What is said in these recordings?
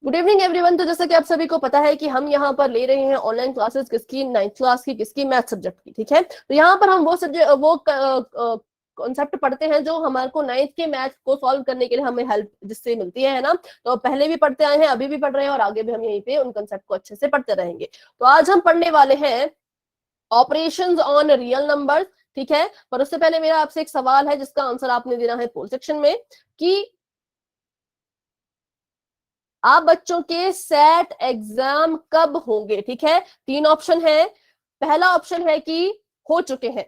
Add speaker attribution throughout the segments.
Speaker 1: Good evening everyone. तो जैसा कि आप सभी को पता है कि हम यहाँ पर ले रहे हैं ऑनलाइन क्लासेस, किसकी, 9th क्लास की, किसकी, मैथ सब्जेक्ट की। ठीक है, तो यहाँ पर हम वो सब्जेक्ट, वो कॉन्सेप्ट पढ़ते हैं जो हमारे को 9th के मैथ को सॉल्व करने के लिए हमें हेल्प जिससे मिलती है ना। तो पहले भी पढ़ते आए हैं, अभी भी पढ़ रहे हैं और आगे भी हम यहीं पे उन कॉन्सेप्ट को अच्छे से पढ़ते रहेंगे। तो आज हम पढ़ने वाले हैं ऑपरेशंस ऑन रियल नंबर। ठीक है, पर उससे पहले मेरा आपसे एक सवाल है जिसका आंसर आपने देना है पोल सेक्शन में कि आप बच्चों के सेट एग्जाम कब होंगे। ठीक है, 3 ऑप्शन है। पहला ऑप्शन है कि हो चुके हैं।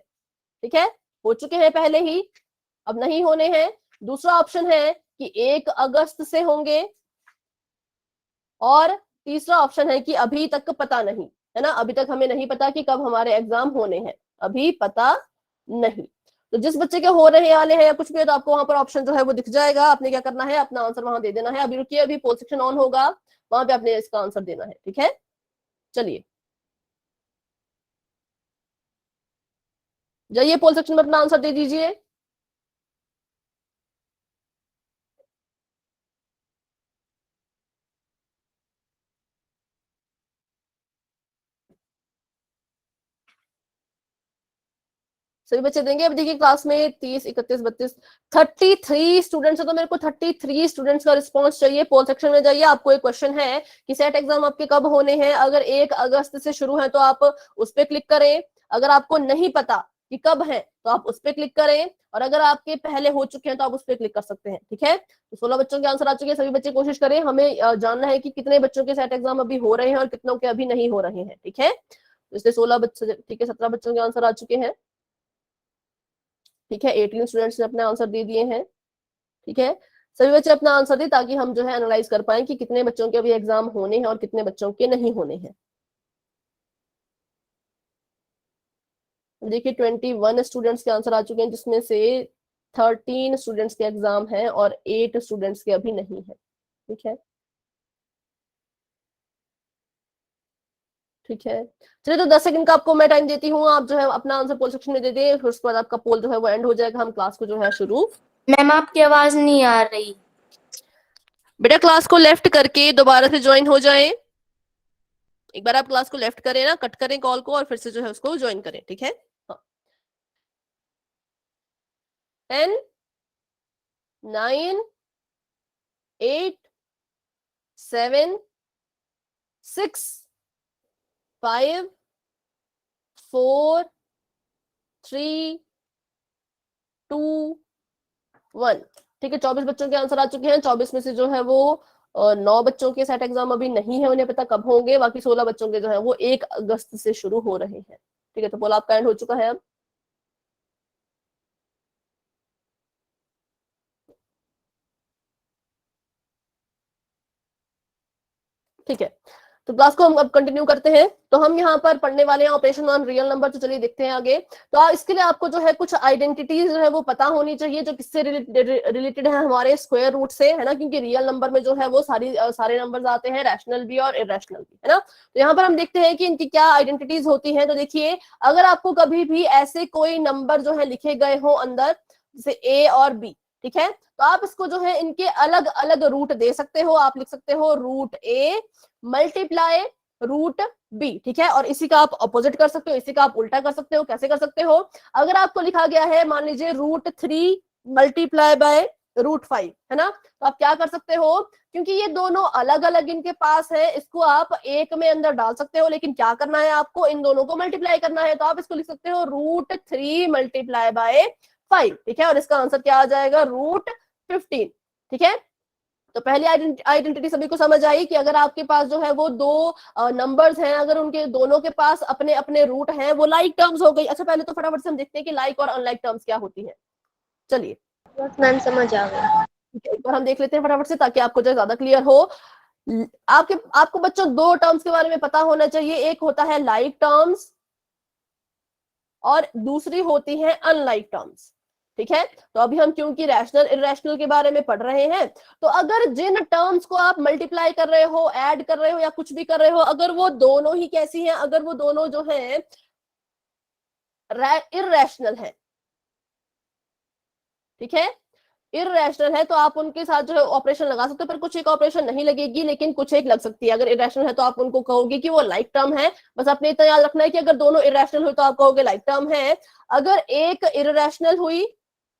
Speaker 1: ठीक है, हो चुके हैं पहले ही, अब नहीं होने हैं। दूसरा ऑप्शन है कि 1 अगस्त से होंगे। और तीसरा ऑप्शन है कि अभी तक पता नहीं, है ना, अभी तक हमें नहीं पता कि कब हमारे एग्जाम होने हैं, अभी पता नहीं। तो जिस बच्चे के हो रहे वाले हैं या कुछ भी है तो आपको वहां पर ऑप्शन जो है वो दिख जाएगा। आपने क्या करना है, अपना आंसर वहां दे देना है। अभी रुकिए, अभी पोल सेक्शन ऑन होगा, वहां पे आपने इसका आंसर देना है। ठीक है, चलिए जाइए पोल सेक्शन में अपना आंसर दे दीजिए। सभी बच्चे देंगे। अब देखिए क्लास में 30, 31, 32, 33 स्टूडेंट्स है, तो मेरे को 33 स्टूडेंट्स का रिस्पॉन्स चाहिए। पोल सेक्शन में जाइए। आपको एक क्वेश्चन है कि सेट एग्जाम आपके कब होने हैं। अगर 1 अगस्त से शुरू है तो आप उस पर क्लिक करें। अगर आपको नहीं पता कि कब है तो आप उस पर क्लिक करें, और अगर आपके पहले हो चुके हैं तो आप उस पर क्लिक कर सकते हैं। ठीक है, तो 16 बच्चों के आंसर आ चुके हैं। सभी बच्चे कोशिश करें, हमें जानना है कि कितने बच्चों के सेट एग्जाम अभी हो रहे हैं और कितनों के अभी नहीं हो रहे हैं। ठीक है, तो इसलिए 16 बच्चे, ठीक है, 17 बच्चों के आंसर आ चुके हैं। ठीक है, 18 स्टूडेंट्स ने अपने आंसर दे दिए हैं। ठीक है, सभी बच्चे अपना आंसर दें ताकि हम जो है एनालाइज कर पाए कि कितने बच्चों के अभी एग्जाम होने हैं और कितने बच्चों के नहीं होने हैं। देखिए 21 स्टूडेंट्स के आंसर आ चुके हैं, जिसमें से 13 स्टूडेंट्स के एग्जाम हैं और 8 स्टूडेंट्स के अभी नहीं है। ठीक है, ठीक है, चलिए तो 10 सेकंड का आपको मैं टाइम देती हूँ। आप जो है अपना आंसर पोल सेक्शन में दे दें, फिर उसके बाद आपका पोल जो है वो एंड हो जाएगा। हम क्लास को जो है शुरू।
Speaker 2: मैम आपकी आवाज नहीं आ रही।
Speaker 1: बेटा क्लास को लेफ्ट करके दोबारा से ज्वाइन हो जाएं। एक बार आप क्लास को लेफ्ट करें ना, कट करें कॉल को और फिर से जो है उसको ज्वाइन करें। ठीक है, हाँ। 10, 9, 8, 7, 6, 5, 4, 3, 2, 1। ठीक है, 24 बच्चों के आंसर आ चुके हैं। 24 में से जो है वो 9 बच्चों के सेट एग्जाम अभी नहीं है, उन्हें पता कब होंगे। बाकी 16 बच्चों के जो है वो 1 अगस्त से शुरू हो रहे हैं। ठीक है, तो बोला आपका एंड हो चुका है अब। ठीक है, तो क्लास को हम अब कंटिन्यू करते हैं। तो हम यहाँ पर पढ़ने वाले हैं ऑपरेशन ऑन रियल नंबर। तो चलिए देखते हैं आगे। तो इसके लिए आपको जो है कुछ आइडेंटिटीज जो है वो पता होनी चाहिए, जो किससे रिलेटेड है, हमारे स्क्वायर रूट से, है ना, क्योंकि रियल नंबर में जो है वो सारे नंबर्स आते हैं, रैशनल भी और इरेशनल भी, है ना। तो यहाँ पर हम देखते हैं कि इनकी क्या आइडेंटिटीज होती है। तो देखिए, अगर आपको कभी भी ऐसे कोई नंबर जो है लिखे गए हो अंदर, जैसे ए और बी, ठीक है, तो आप इसको जो है इनके अलग अलग रूट दे सकते हो। आप लिख सकते हो root A multiply root B. ठीक है, और इसी का आप अपोजिट कर सकते हो, इसी का आप उल्टा कर सकते हो। कैसे कर सकते हो, अगर आपको लिखा गया है मान लीजिए रूट 3 मल्टीप्लाई बाय रूट 5, है ना, तो आप क्या कर सकते हो, क्योंकि ये दोनों अलग अलग इनके पास है, इसको आप एक में अंदर डाल सकते हो, लेकिन क्या करना है, आपको इन दोनों को मल्टीप्लाई करना है। तो आप इसको लिख सकते हो रूट 3 मल्टीप्लाई बाय 5। ठीक है, और इसका आंसर क्या आ जाएगा, रूट 15। ठीक है, तो पहली आइडेंटिटी सभी को समझ आई कि अगर आपके पास जो है वो दो नंबर्स हैं, अगर उनके दोनों के पास अपने अपने रूट हैं, वो लाइक टर्म्स हो गई। अच्छा, पहले तो फटाफट से हम देखते हैं कि लाइक और अनलाइक टर्म्स क्या होती है। चलिए
Speaker 2: बस मैम समझ आ गई।
Speaker 1: एक बार हम देख लेते हैं फटाफट से, ताकि आपको जो ज्यादा क्लियर हो। आपको बच्चों दो टर्म्स के बारे में पता होना चाहिए। एक होता है लाइक टर्म्स और दूसरी होती है अनलाइक टर्म्स। ठीक है, तो अभी हम क्योंकि रैशनल इरेशनल के बारे में पढ़ रहे हैं, तो अगर जिन टर्म्स को आप मल्टीप्लाई कर रहे हो, ऐड कर रहे हो या कुछ भी कर रहे हो, अगर वो दोनों ही कैसी हैं, अगर वो दोनों जो है इरेशनल है, ठीक है, इररेशनल है तो आप उनके साथ जो है ऑपरेशन लगा सकते हो, पर कुछ एक ऑपरेशन नहीं लगेगी, लेकिन कुछ एक लग सकती है। अगर इररेशनल है तो आप उनको कहोगे कि वो लाइक टर्म है। बस आपने इतना याद रखना है कि अगर दोनों इररेशनल हुई तो आप कहोगे लाइक टर्म है। अगर एक इररेशनल हुई,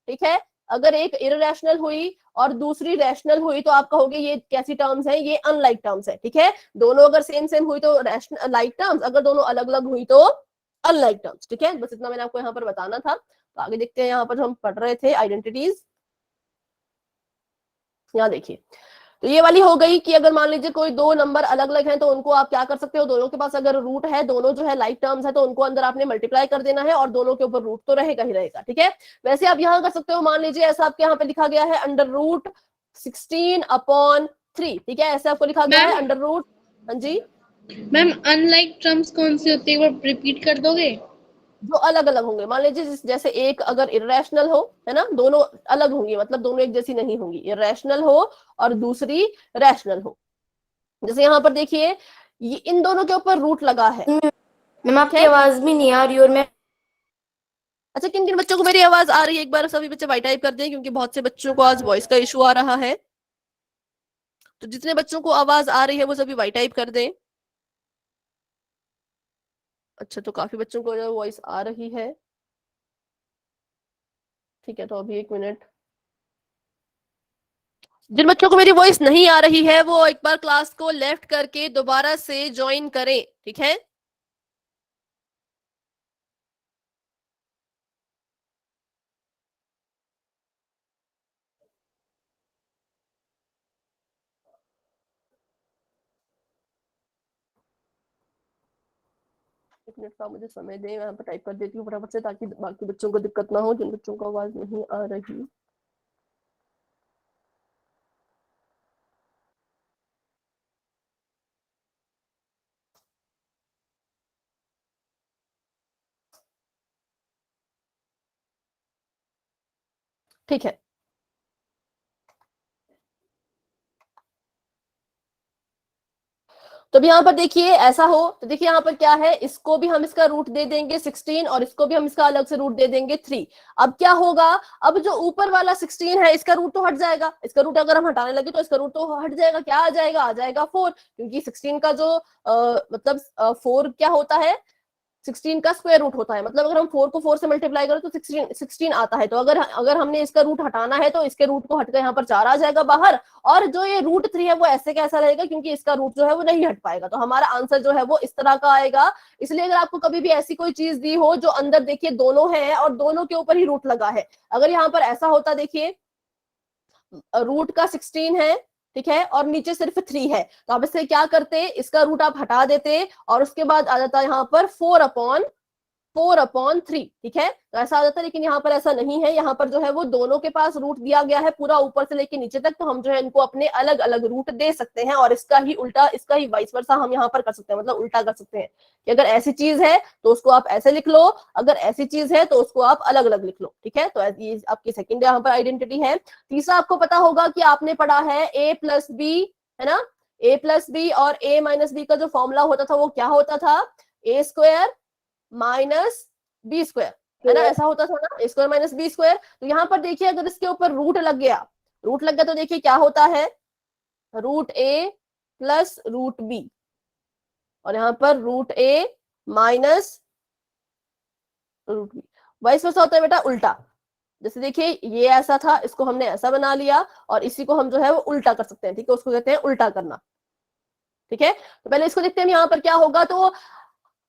Speaker 1: ठीक है, अगर एक इररेशनल हुई और दूसरी रैशनल हुई तो आप कहोगे ये कैसी टर्म्स है, ये अनलाइक टर्म्स है, ठीक है। दोनों अगर सेम सेम हुई तो रैशनल लाइक टर्म्स, अगर दोनों अलग अलग हुई तो अनलाइक टर्म्स, ठीक है। बस इतना मैंने आपको यहाँ पर बताना था। तो आगे देखते हैं, यहाँ पर हम पढ़ रहे थे आइडेंटिटीज। यहाँ देखिए, तो ये वाली हो गई कि अगर मान लीजिए कोई दो नंबर अलग अलग हैं तो उनको आप क्या कर सकते हो, दोनों के पास अगर रूट है, दोनों जो है लाइक टर्म्स है, तो उनको अंदर आपने मल्टीप्लाई कर देना है और दोनों के ऊपर रूट तो रहेगा ही रहेगा, ठीक है। वैसे आप यहाँ कर सकते हो, मान लीजिए ऐसा आपके यहाँ पे लिखा गया है अंडर रूट 16/3, ठीक है, ऐसे आपको लिखा गया है अंडर रूट। हाँ जी
Speaker 3: मैम, अनलाइक टर्म्स कौन सी होती है, वो रिपीट कर दोगे?
Speaker 1: जो अलग अलग होंगे, मान लीजिए जैसे एक अगर इरेशनल हो, है ना, दोनों अलग होंगी, मतलब दोनों एक जैसी नहीं होंगी, इरेशनल हो और दूसरी रैशनल हो। जैसे यहाँ पर देखिए, ये इन दोनों के ऊपर रूट लगा है।
Speaker 2: मैम आपकी आवाज भी नहीं आ रही और मैं
Speaker 1: अच्छा, किन किन बच्चों को मेरी आवाज आ रही है, एक बार सभी बच्चे वाई टाइप कर दें, क्योंकि बहुत से बच्चों को आज वॉइस का इशू आ रहा है। तो जितने बच्चों को आवाज आ रही है वो सभी वाई टाइप कर दें। अच्छा, तो काफी बच्चों को वॉइस आ रही है, ठीक है। तो अभी 1 मिनट, जिन बच्चों को मेरी वॉइस नहीं आ रही है वो एक बार क्लास को लेफ्ट करके दोबारा से ज्वाइन करें, ठीक है। एक मिनट का मुझे समय दें, मैं यहाँ पर टाइप कर देती हूँ फटाफट से, ताकि बाकी बच्चों को दिक्कत ना हो जिन बच्चों को आवाज नहीं आ रही। ठीक है, तो अब यहाँ पर देखिए ऐसा हो तो देखिए यहाँ पर क्या है, इसको भी हम इसका रूट दे देंगे 16 और इसको भी हम इसका अलग से रूट दे देंगे 3। अब क्या होगा, अब जो ऊपर वाला 16 है इसका रूट तो हट जाएगा, इसका रूट अगर हम हटाने लगे तो इसका रूट तो हट जाएगा, क्या आ जाएगा 4, क्योंकि 16 का जो मतलब 4 क्या होता है, 16 का स्क्वायर रूट होता है। मतलब अगर हम 4 को 4 से मल्टीप्लाई करें तो 16 आता है। तो अगर अगर हमने इसका रूट हटाना है तो इसके रूट को हटकर यहाँ पर 4 आ जाएगा बाहर, और जो ये रूट 3 है वो ऐसे कैसा रहेगा, क्योंकि इसका रूट जो है वो नहीं हट पाएगा। तो हमारा आंसर जो है वो इस तरह का आएगा। इसलिए अगर आपको कभी भी ऐसी कोई चीज दी हो जो अंदर देखिए दोनों है और दोनों के ऊपर ही रूट लगा है, अगर यहाँ पर ऐसा होता, देखिए रूट का 16 है, ठीक है, और नीचे सिर्फ 3 है, तो आप इससे क्या करते, इसका रूट आप हटा देते और उसके बाद आ जाता है यहाँ पर 4/3, ठीक है, तो ऐसा आ जाता है। लेकिन यहाँ पर ऐसा नहीं है, यहाँ पर जो है वो दोनों के पास रूट दिया गया है पूरा ऊपर से लेके नीचे तक, तो हम जो है इनको अपने अलग अलग रूट दे सकते हैं और इसका ही उल्टा, इसका ही वाइस वर्सा हम यहाँ पर कर सकते हैं, मतलब उल्टा कर सकते हैं कि अगर ऐसी चीज है तो उसको आप ऐसे लिख लो, अगर ऐसी चीज है तो उसको आप अलग अलग लिख लो, ठीक है। तो ये आपकी सेकेंड यहाँ पर आइडेंटिटी है। तीसरा आपको पता होगा कि आपने पढ़ा है a+b, है ना, a+b और a-b का जो फॉर्मूला होता था वो क्या होता था, a² माइनस बी स्क्वायर, है ना, ऐसा होता था ना, a² माइनस बी स्क्वायर। तो यहाँ पर देखिए अगर इसके ऊपर रूट लग गया तो देखिए क्या होता है, √a प्लस √b, और यहाँ पर √a minus √b। Vice versa होता है बेटा उल्टा। जैसे देखिए ये ऐसा था, इसको हमने ऐसा बना लिया और इसी को हम जो है वो उल्टा कर सकते हैं, ठीक है, उसको कहते हैं उल्टा करना, ठीक है। तो पहले इसको देखते हैं यहाँ पर क्या होगा। तो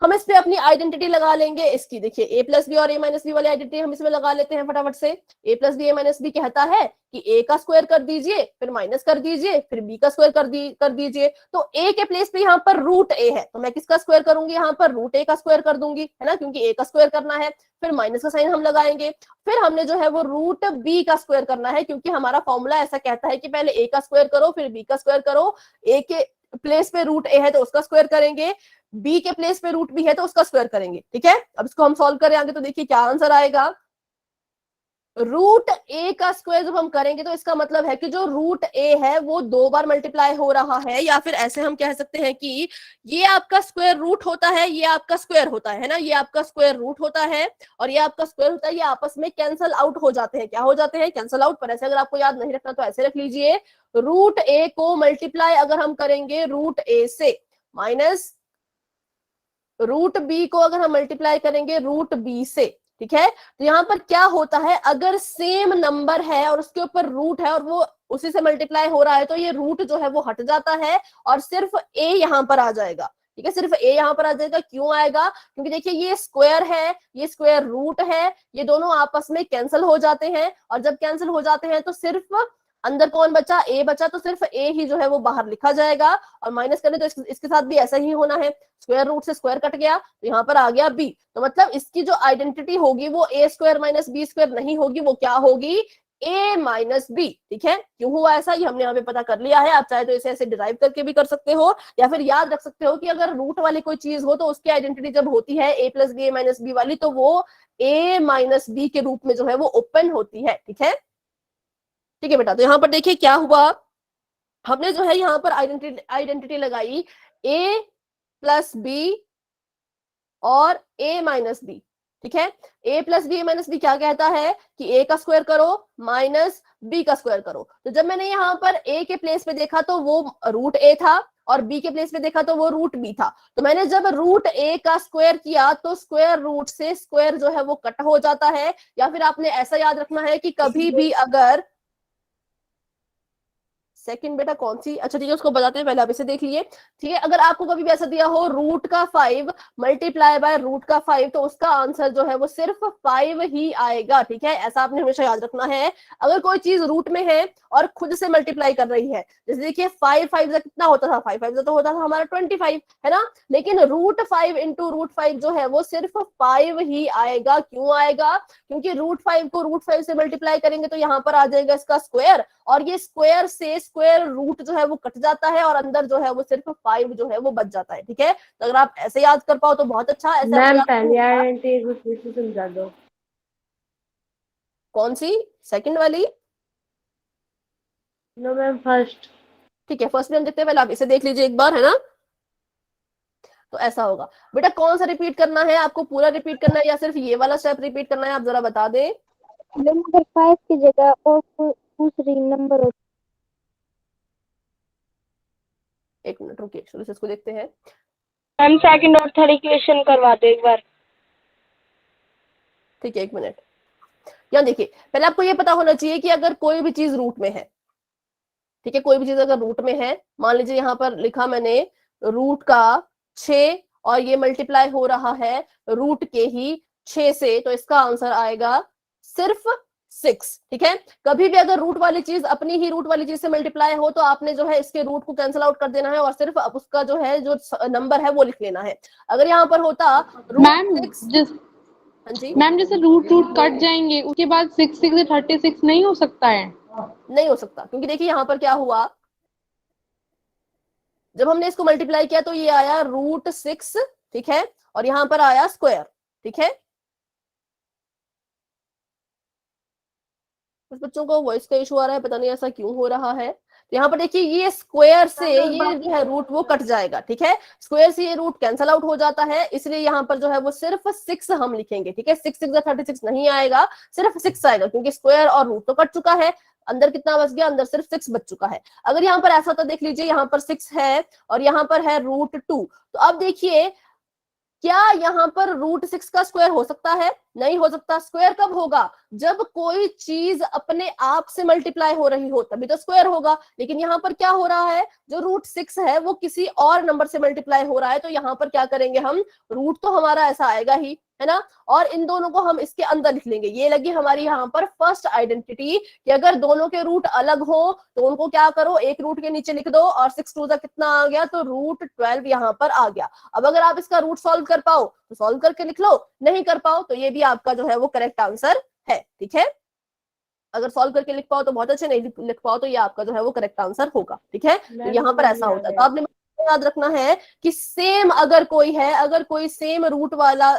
Speaker 1: हम इस पे अपनी आइडेंटिटी लगा लेंगे इसकी, देखिए a+b और a-b वाली आइडेंटिटी हम इसमें लगा लेते हैं फटाफट से। a+b a-b कहता है कि a का स्क्वायर कर दीजिए, फिर माइनस कर दीजिए, फिर b का स्क्वायर कर दीजिए। तो a के प्लेस पे यहाँ पर √a है, तो मैं किसका स्क्वायर करूंगी, यहाँ पर √a का स्क्वायर कर दूंगी, है ना, क्योंकि a का स्क्वायर करना है। फिर माइनस का साइन हम लगाएंगे, फिर हमने जो है वो √b का स्क्वायर करना है, क्योंकि हमारा फॉर्मूला ऐसा कहता है कि पहले a का स्क्वायर करो फिर b का स्क्वायर करो। a के प्लेस पे √a है तो उसका स्क्वायर करेंगे, बी के प्लेस पे √b है तो उसका स्क्वायर करेंगे, ठीक है। अब इसको हम सॉल्व करें आगे तो देखिए क्या आंसर आएगा, रूट ए का स्क्वायर जब हम करेंगे तो इसका मतलब है कि जो रूट ए है वो 2 बार मल्टीप्लाई हो रहा है, या फिर ऐसे हम कह सकते हैं कि ये आपका स्क्वायर रूट होता है, ये आपका स्क्वायर होता है ना, ये आपका स्क्वायर रूट होता है और ये आपका स्क्वायर होता है, ये आपस में कैंसल आउट हो जाते हैं। क्या हो जाते हैं? Cancel out. पर ऐसे अगर आपको याद नहीं रखना तो ऐसे रख लीजिए, रूट ए को मल्टीप्लाई अगर हम करेंगे रूट ए से, माइनस रूट बी को अगर हम मल्टीप्लाई करेंगे रूट बी से, ठीक है। तो यहाँ पर क्या होता है, अगर सेम नंबर है और उसके ऊपर रूट है और वो उसी से मल्टीप्लाई हो रहा है तो ये रूट जो है वो हट जाता है और सिर्फ ए यहाँ पर आ जाएगा, ठीक है। सिर्फ ए यहाँ पर आ जाएगा। क्यों आएगा? क्योंकि देखिए ये स्क्वायर है, ये स्क्वायर रूट है, ये दोनों आपस में कैंसिल हो जाते हैं और जब कैंसिल हो जाते हैं तो सिर्फ अंदर कौन बचा? ए बचा, तो सिर्फ ए ही जो है वो बाहर लिखा जाएगा और माइनस करें तो इसके साथ भी ऐसा ही होना है। स्क्वायर रूट से स्क्वायर कट गया तो यहाँ पर आ गया बी, तो मतलब इसकी जो आइडेंटिटी होगी वो ए स्क्वायर माइनस बी स्क्वायर नहीं होगी, वो क्या होगी? ए माइनस बी, ठीक है। क्यों हुआ ऐसा ये हमने यहाँ पे पता कर लिया है। आप चाहे तो इसे ऐसे डिराइव करके भी कर सकते हो या फिर याद रख सकते हो कि अगर रूट वाली कोई चीज हो तो उसकी आइडेंटिटी जब होती है ए प्लस बी ए माइनस बी वाली, तो वो ए माइनस बी के रूप में जो है वो ओपन होती है, ठीक है। ठीक है बेटा, तो यहाँ पर देखिए क्या हुआ, हमने जो है यहाँ पर आइडेंटिटी लगाई ए प्लस बी और ए माइनस बी, ठीक है। ए प्लस बी ए माइनस बी क्या कहता है कि ए का स्क्वायर करो माइनस बी का स्क्वायर करो। तो जब मैंने यहाँ पर ए के प्लेस पे देखा तो वो रूट ए था और बी के प्लेस पे देखा तो वो रूट बी था, तो मैंने जब रूट ए का स्क्वायर किया तो स्क्वायर रूट से स्क्वायर जो है वो कट हो जाता है। या फिर आपने ऐसा याद रखना है कि कभी भी अगर सेकंड बेटा कौन सी, अच्छा ठीक है उसको बताते हैं, पहले आप इसे देख लिए, ठीक है। अगर आपको कभी भी ऐसा दिया हो रूट का 5 मल्टीप्लाई बाय रूट का 5 तो उसका आंसर जो है वो सिर्फ 5 ही आएगा, ठीक है। ऐसा आपने हमेशा याद रखना है। अगर कोई चीज रूट में है और खुद से मल्टीप्लाई कर रही है, जैसे देखिए 5 5 से कितना होता था, 5 5 से तो होता था हमारा 25, है ना। लेकिन रूट 5 इंटू रूट 5 जो है वो सिर्फ 5 ही आएगा। क्यों आएगा? क्योंकि रूट 5 को रूट 5 से मल्टीप्लाई करेंगे तो यहाँ पर आ जाएगा इसका स्क्वायर और ये स्क्वायर से स्क्वायर रूट जो है वो कट जाता है और अंदर जो है वो सिर्फ 5 जो है वो बच जाता है, ठीक है। तो अगर आप ऐसे याद कर पाओ तो बहुत अच्छा। ऐसे
Speaker 2: मैम पहली आइडेंटिटी समझा दो।
Speaker 1: कौन सी? सेकंड वाली?
Speaker 2: No ma'am first.
Speaker 1: ठीक है, फर्स्ट में हम देखते हैं, पहले आप इसे देख लीजिए एक बार, है ना। तो ऐसा होगा बेटा, कौन सा रिपीट करना है आपको? पूरा रिपीट करना है या सिर्फ ये वाला स्टेप रिपीट करना है, आप जरा बता दें।
Speaker 4: नंबर 5 की जगह और दूसरी नंबर
Speaker 1: एक मिनट रुकिए, शुरू से इसको देखते हैं।
Speaker 4: हम सेकंड और थर्ड इक्वेशन करवा दो एक बार।
Speaker 1: ठीक है, एक मिनट। यहाँ देखिए, पहले आपको ये पता होना चाहिए कि अगर कोई भी चीज रूट में है, ठीक है, कोई भी चीज अगर रूट में है, मान लीजिए यहाँ पर लिखा मैंने रूट का 6 और ये मल्टीप्लाई हो रहा है रूट के ही 6 से, तो इसका आंसर आएगा सिर्फ 6, ठीक है। कभी भी अगर रूट वाली चीज अपनी ही रूट वाली चीज से मल्टीप्लाई हो तो आपने जो है इसके रूट को कैंसिल आउट कर देना है और सिर्फ अब उसका जो है जो नंबर है वो लिख लेना है। अगर यहाँ पर होता
Speaker 3: मैम
Speaker 1: रूट 6,
Speaker 3: जिस
Speaker 1: हाँ जी,
Speaker 3: मैम जैसे रूट रूट कट जाएंगे उसके बाद 6 6 से 36 नहीं हो सकता है?
Speaker 1: नहीं हो सकता, क्योंकि देखिए यहाँ पर क्या हुआ, जब हमने इसको मल्टीप्लाई किया तो ये आया रूट 6, ठीक है, और यहाँ पर आया स्क्वायर, ठीक है। कुछ बच्चों को वॉइस का इशू आ रहा है, पता नहीं ऐसा क्यों हो रहा है। तो यहाँ पर देखिए ये स्क्वायर से ये जो है रूट वो कट जाएगा, ठीक है। स्क्वायर से ये रूट कैंसल आउट हो जाता है, इसलिए यहाँ पर जो है वो सिर्फ 6 हम लिखेंगे, ठीक है। 6 6 36 नहीं आएगा, सिर्फ 6 आएगा, क्योंकि स्क्वायर और रूट तो कट चुका है। अंदर कितना बच गया? अंदर सिर्फ 6 बच चुका है। अगर यहाँ पर ऐसा होता, देख लीजिए यहाँ पर 6 है और यहाँ पर है रूट 2, तो अब देखिए क्या यहाँ पर रूट 6 का स्क्वायर हो सकता है? नहीं हो सकता। स्क्वायर कब होगा? जब कोई चीज अपने आप से मल्टीप्लाई हो रही हो तभी तो स्क्वायर होगा। लेकिन यहाँ पर क्या हो रहा है, जो रूट 6 है वो किसी और नंबर से मल्टीप्लाई हो रहा है, तो यहाँ पर क्या करेंगे हम, रूट तो हमारा ऐसा आएगा ही, है ना, और इन दोनों को हम इसके अंदर लिख लेंगे। ये लगी हमारी यहाँ पर फर्स्ट आइडेंटिटी कि अगर दोनों के रूट अलग हो तो उनको क्या करो, एक रूट के नीचे लिख दो और 6 2 कितना आ गया, तो रूट 12 यहाँ पर आ गया। अब अगर आप इसका रूट सॉल्व कर पाओ तो सॉल्व करके लिख लो, नहीं कर पाओ तो ये भी आपका जो है वो करेक्ट आंसर है, ठीक है। अगर सॉल्व करके लिख पाओ तो बहुत अच्छे, नहीं लिख पाओ तो ये आपका जो है वो करेक्ट आंसर होगा, ठीक है। तो यहाँ पर ऐसा होता है। तो आपने याद रखना है कि सेम अगर कोई है, अगर कोई सेम रूट वाला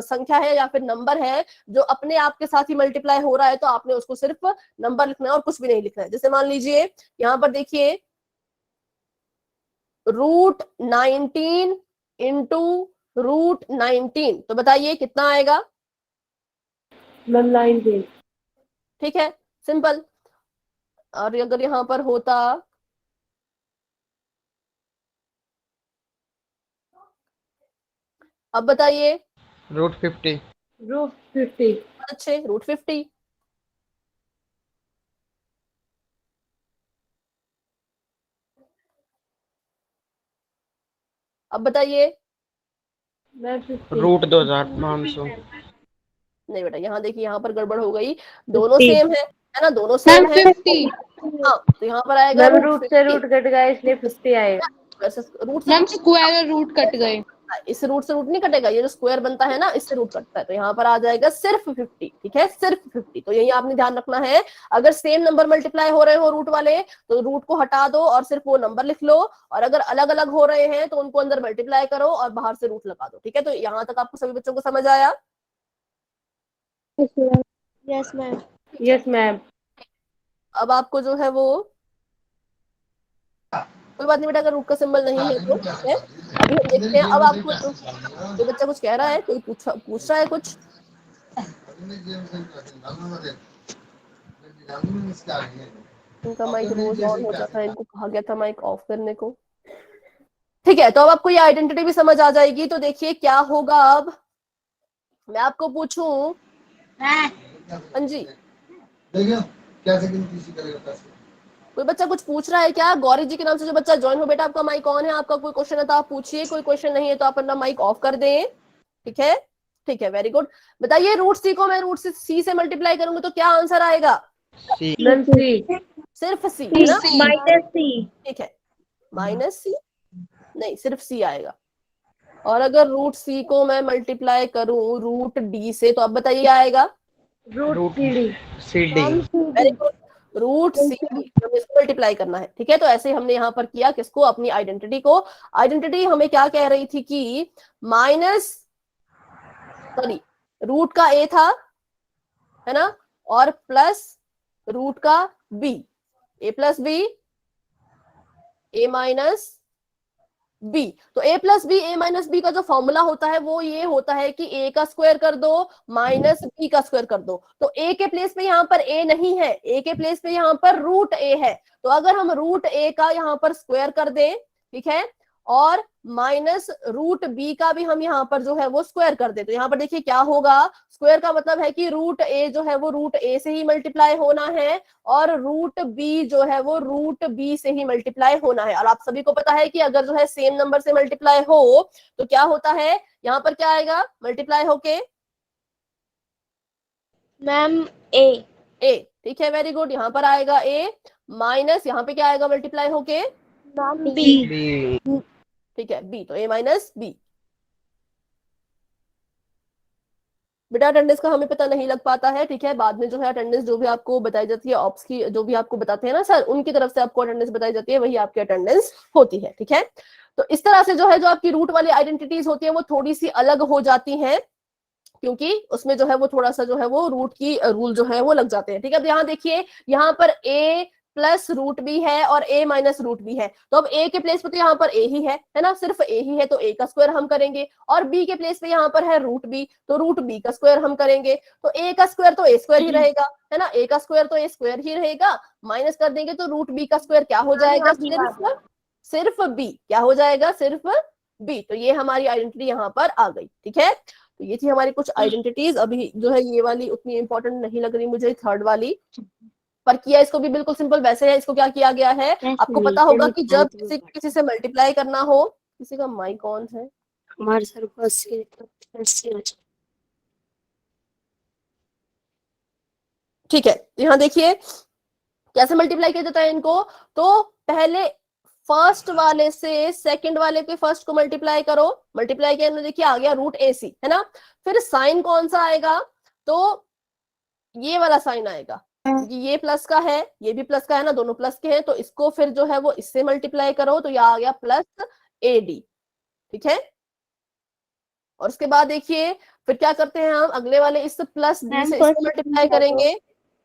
Speaker 1: संख्या है या फिर नंबर है जो अपने आप के साथ ही मल्टीप्लाई हो रहा है, तो आपने उसको सिर्फ नंबर लिखना है और कुछ भी नहीं लिखना है। जैसे मान लीजिए यहाँ पर देखिए √19 इंटू √19, तो बताइए कितना आएगा?
Speaker 2: मैम 19।
Speaker 1: ठीक है, सिंपल। और अगर यहाँ पर होता अब बताइए
Speaker 5: √50।
Speaker 2: √50।
Speaker 1: अच्छे, √50। अब बताइए।
Speaker 2: मैम 50।
Speaker 5: √2500।
Speaker 1: नहीं बेटा, यहाँ देखिए, यहाँ पर गड़बड़ हो गई, दोनों
Speaker 2: 50।
Speaker 1: सेम है ना, दोनों
Speaker 3: मैम
Speaker 1: सेम है।
Speaker 3: 50।
Speaker 1: हाँ, तो यहाँ पर आएगा
Speaker 2: मैम रूट से रूट
Speaker 1: √50
Speaker 2: कट गया इसलिए 50 आएगा।
Speaker 1: वर्सेस रूट से
Speaker 3: मैम
Speaker 1: रूट
Speaker 3: स्क्वायर और रूट कट गए।
Speaker 1: इस रूट से रूट नहीं कटेगा, ये जो स्क्वायर बनता है ना, इससे रूट कटता है, तो यहाँ पर आ जाएगा सिर्फ 50। ठीक है, सिर्फ 50। तो यही आपने ध्यान रखना है, अगर सेम नंबर मल्टीप्लाई हो रहे हो रूट वाले, तो रूट को हटा दो और सिर्फ वो नंबर लिख लो, और अगर अलग अलग हो रहे हैं तो उनको अंदर मल्टीप्लाई करो और बाहर से रूट लगा दो। ठीक है, तो यहाँ तक आपको सभी बच्चों को समझ आया?
Speaker 4: Yes ma'am.
Speaker 2: Yes ma'am.
Speaker 1: अब आपको जो है वो कोई बात नहीं बेटा, अगर रूट का सिंबल नहीं है तो ठीक है, अभी हम देखते हैं। अब आपको कोई बच्चा कुछ कह रहा है, कोई पूछ रहा है कुछ? इनका माइक रोज ऑन हो जाता है, इनको कहा गया था माइक ऑफ करने को। ठीक है, तो अब आपको ये आइडेंटिटी भी समझ आ जाएगी। तो देखिए क्या होगा, अब मैं आपको पूछूं, हाँ जी, कोई बच्चा कुछ पूछ रहा है क्या? गौरी जी के नाम से जो बच्चा ज्वाइन हो, बेटा आपका माइक ऑन है, आपका कोई क्वेश्चन है तो आप पूछिए, कोई क्वेश्चन नहीं है तो आप अपना माइक ऑफ कर दें। ठीक है, ठीक है, वेरी गुड। बताइए √c को मैं √c से मल्टीप्लाई करूंगी तो क्या आंसर आएगा?
Speaker 2: मैम सी।
Speaker 1: सिर्फ c है ना?
Speaker 2: -c।
Speaker 1: ठीक है, -c नहीं, सिर्फ c आएगा। और अगर √c को मैं मल्टीप्लाई करूं √d से, तो अब बताइए क्या आएगा?
Speaker 5: CD।
Speaker 1: Very good, √cd। हमें इसको मल्टीप्लाई करना है। ठीक है, तो ऐसे हमने यहाँ पर किया किसको? अपनी आइडेंटिटी को। आइडेंटिटी हमें क्या कह रही थी कि रूट का a था, है ना, और प्लस रूट का b, a plus b, a minus b। तो a plus b, a minus b का जो फॉर्मूला होता है वो ये होता है कि a का स्क्वायर कर दो माइनस b का स्क्वायर कर दो। तो a के प्लेस पे यहाँ पर a नहीं है, a के प्लेस पे यहाँ पर √a है। तो अगर हम √a का यहाँ पर स्क्वायर कर दें, ठीक है, और माइनस √b का भी हम यहाँ पर जो है वो स्क्वायर कर दे, तो यहाँ पर देखिए क्या होगा। स्क्वायर का मतलब है कि √a जो है वो √a से ही मल्टीप्लाई होना है, और √b जो है वो √b से ही मल्टीप्लाई होना है। और आप सभी को पता है कि अगर जो है सेम नंबर से मल्टीप्लाई हो तो क्या होता है, यहाँ पर क्या आएगा मल्टीप्लाई होके?
Speaker 4: मैम ए।
Speaker 1: ठीक है, वेरी गुड, यहाँ पर आएगा a माइनस, यहाँ पे क्या आएगा मल्टीप्लाई होके?
Speaker 4: बी।
Speaker 1: ठीक है, b, तो a माइनस b। बेटा अटेंडेंस का हमें पता नहीं लग पाता है, ठीक है, बाद में जो है अटेंडेंस जो भी आपको बताई जाती है, ऑप्स की जो भी आपको बताते हैं ना सर, उनकी तरफ से आपको अटेंडेंस बताई जाती है, वही आपकी अटेंडेंस होती है। ठीक है, तो इस तरह से जो है जो आपकी रूट वाली आइडेंटिटीज होती है वो थोड़ी सी अलग हो जाती हैं, क्योंकि उसमें जो है वो थोड़ा सा जो है वो रूट की रूल जो है वो लग जाते हैं। ठीक है, अब यहाँ देखिए, यहाँ पर a प्लस √b है और a माइनस √b है, तो अब a के प्लेस पे तो यहाँ पर a ही है ना, सिर्फ a ही है, तो a का स्क्वायर हम करेंगे, और b के प्लेस पे यहाँ पर है √b, तो √b का स्क्वायर हम करेंगे, तो a का स्क्वायर तो a स्क्वायर ही रहेगा, है ना, a का स्क्वायर तो a स्क्वायर ही रहेगा, माइनस कर देंगे तो √b का स्क्वायर क्या हो जाएगा? सिर्फ b। क्या हो जाएगा? सिर्फ b। तो ये हमारी आइडेंटिटी यहाँ पर आ गई। ठीक है, तो ये थी हमारी कुछ आइडेंटिटीज। अभी जो है ये वाली उतनी इंपॉर्टेंट नहीं लग रही मुझे, थर्ड वाली, पर किया इसको भी बिल्कुल सिंपल वैसे है। इसको क्या किया गया है, आपको पता होगा कि जब किसी से मल्टीप्लाई करना हो, किसी का माइक ऑन है,
Speaker 4: हमारे सर बस
Speaker 1: ठीक है, यहाँ देखिए कैसे मल्टीप्लाई किया जाता है इनको। तो पहले फर्स्ट वाले से सेकंड वाले पे फर्स्ट को मल्टीप्लाई करो, मल्टीप्लाई किया, देखिए आ गया √ac, है ना। फिर साइन कौन सा आएगा? तो ये वाला साइन आएगा, क्योंकि ये प्लस का है, ये भी प्लस का है ना, दोनों प्लस के हैं, तो इसको फिर जो है वो इससे मल्टीप्लाई करो तो यह आ गया प्लस AD। ठीक है, और उसके बाद देखिए फिर क्या करते हैं हम, अगले वाले इस प्लस बी
Speaker 4: मैम
Speaker 1: से
Speaker 4: फर्स्ट
Speaker 1: इसको मल्टीप्लाई करेंगे।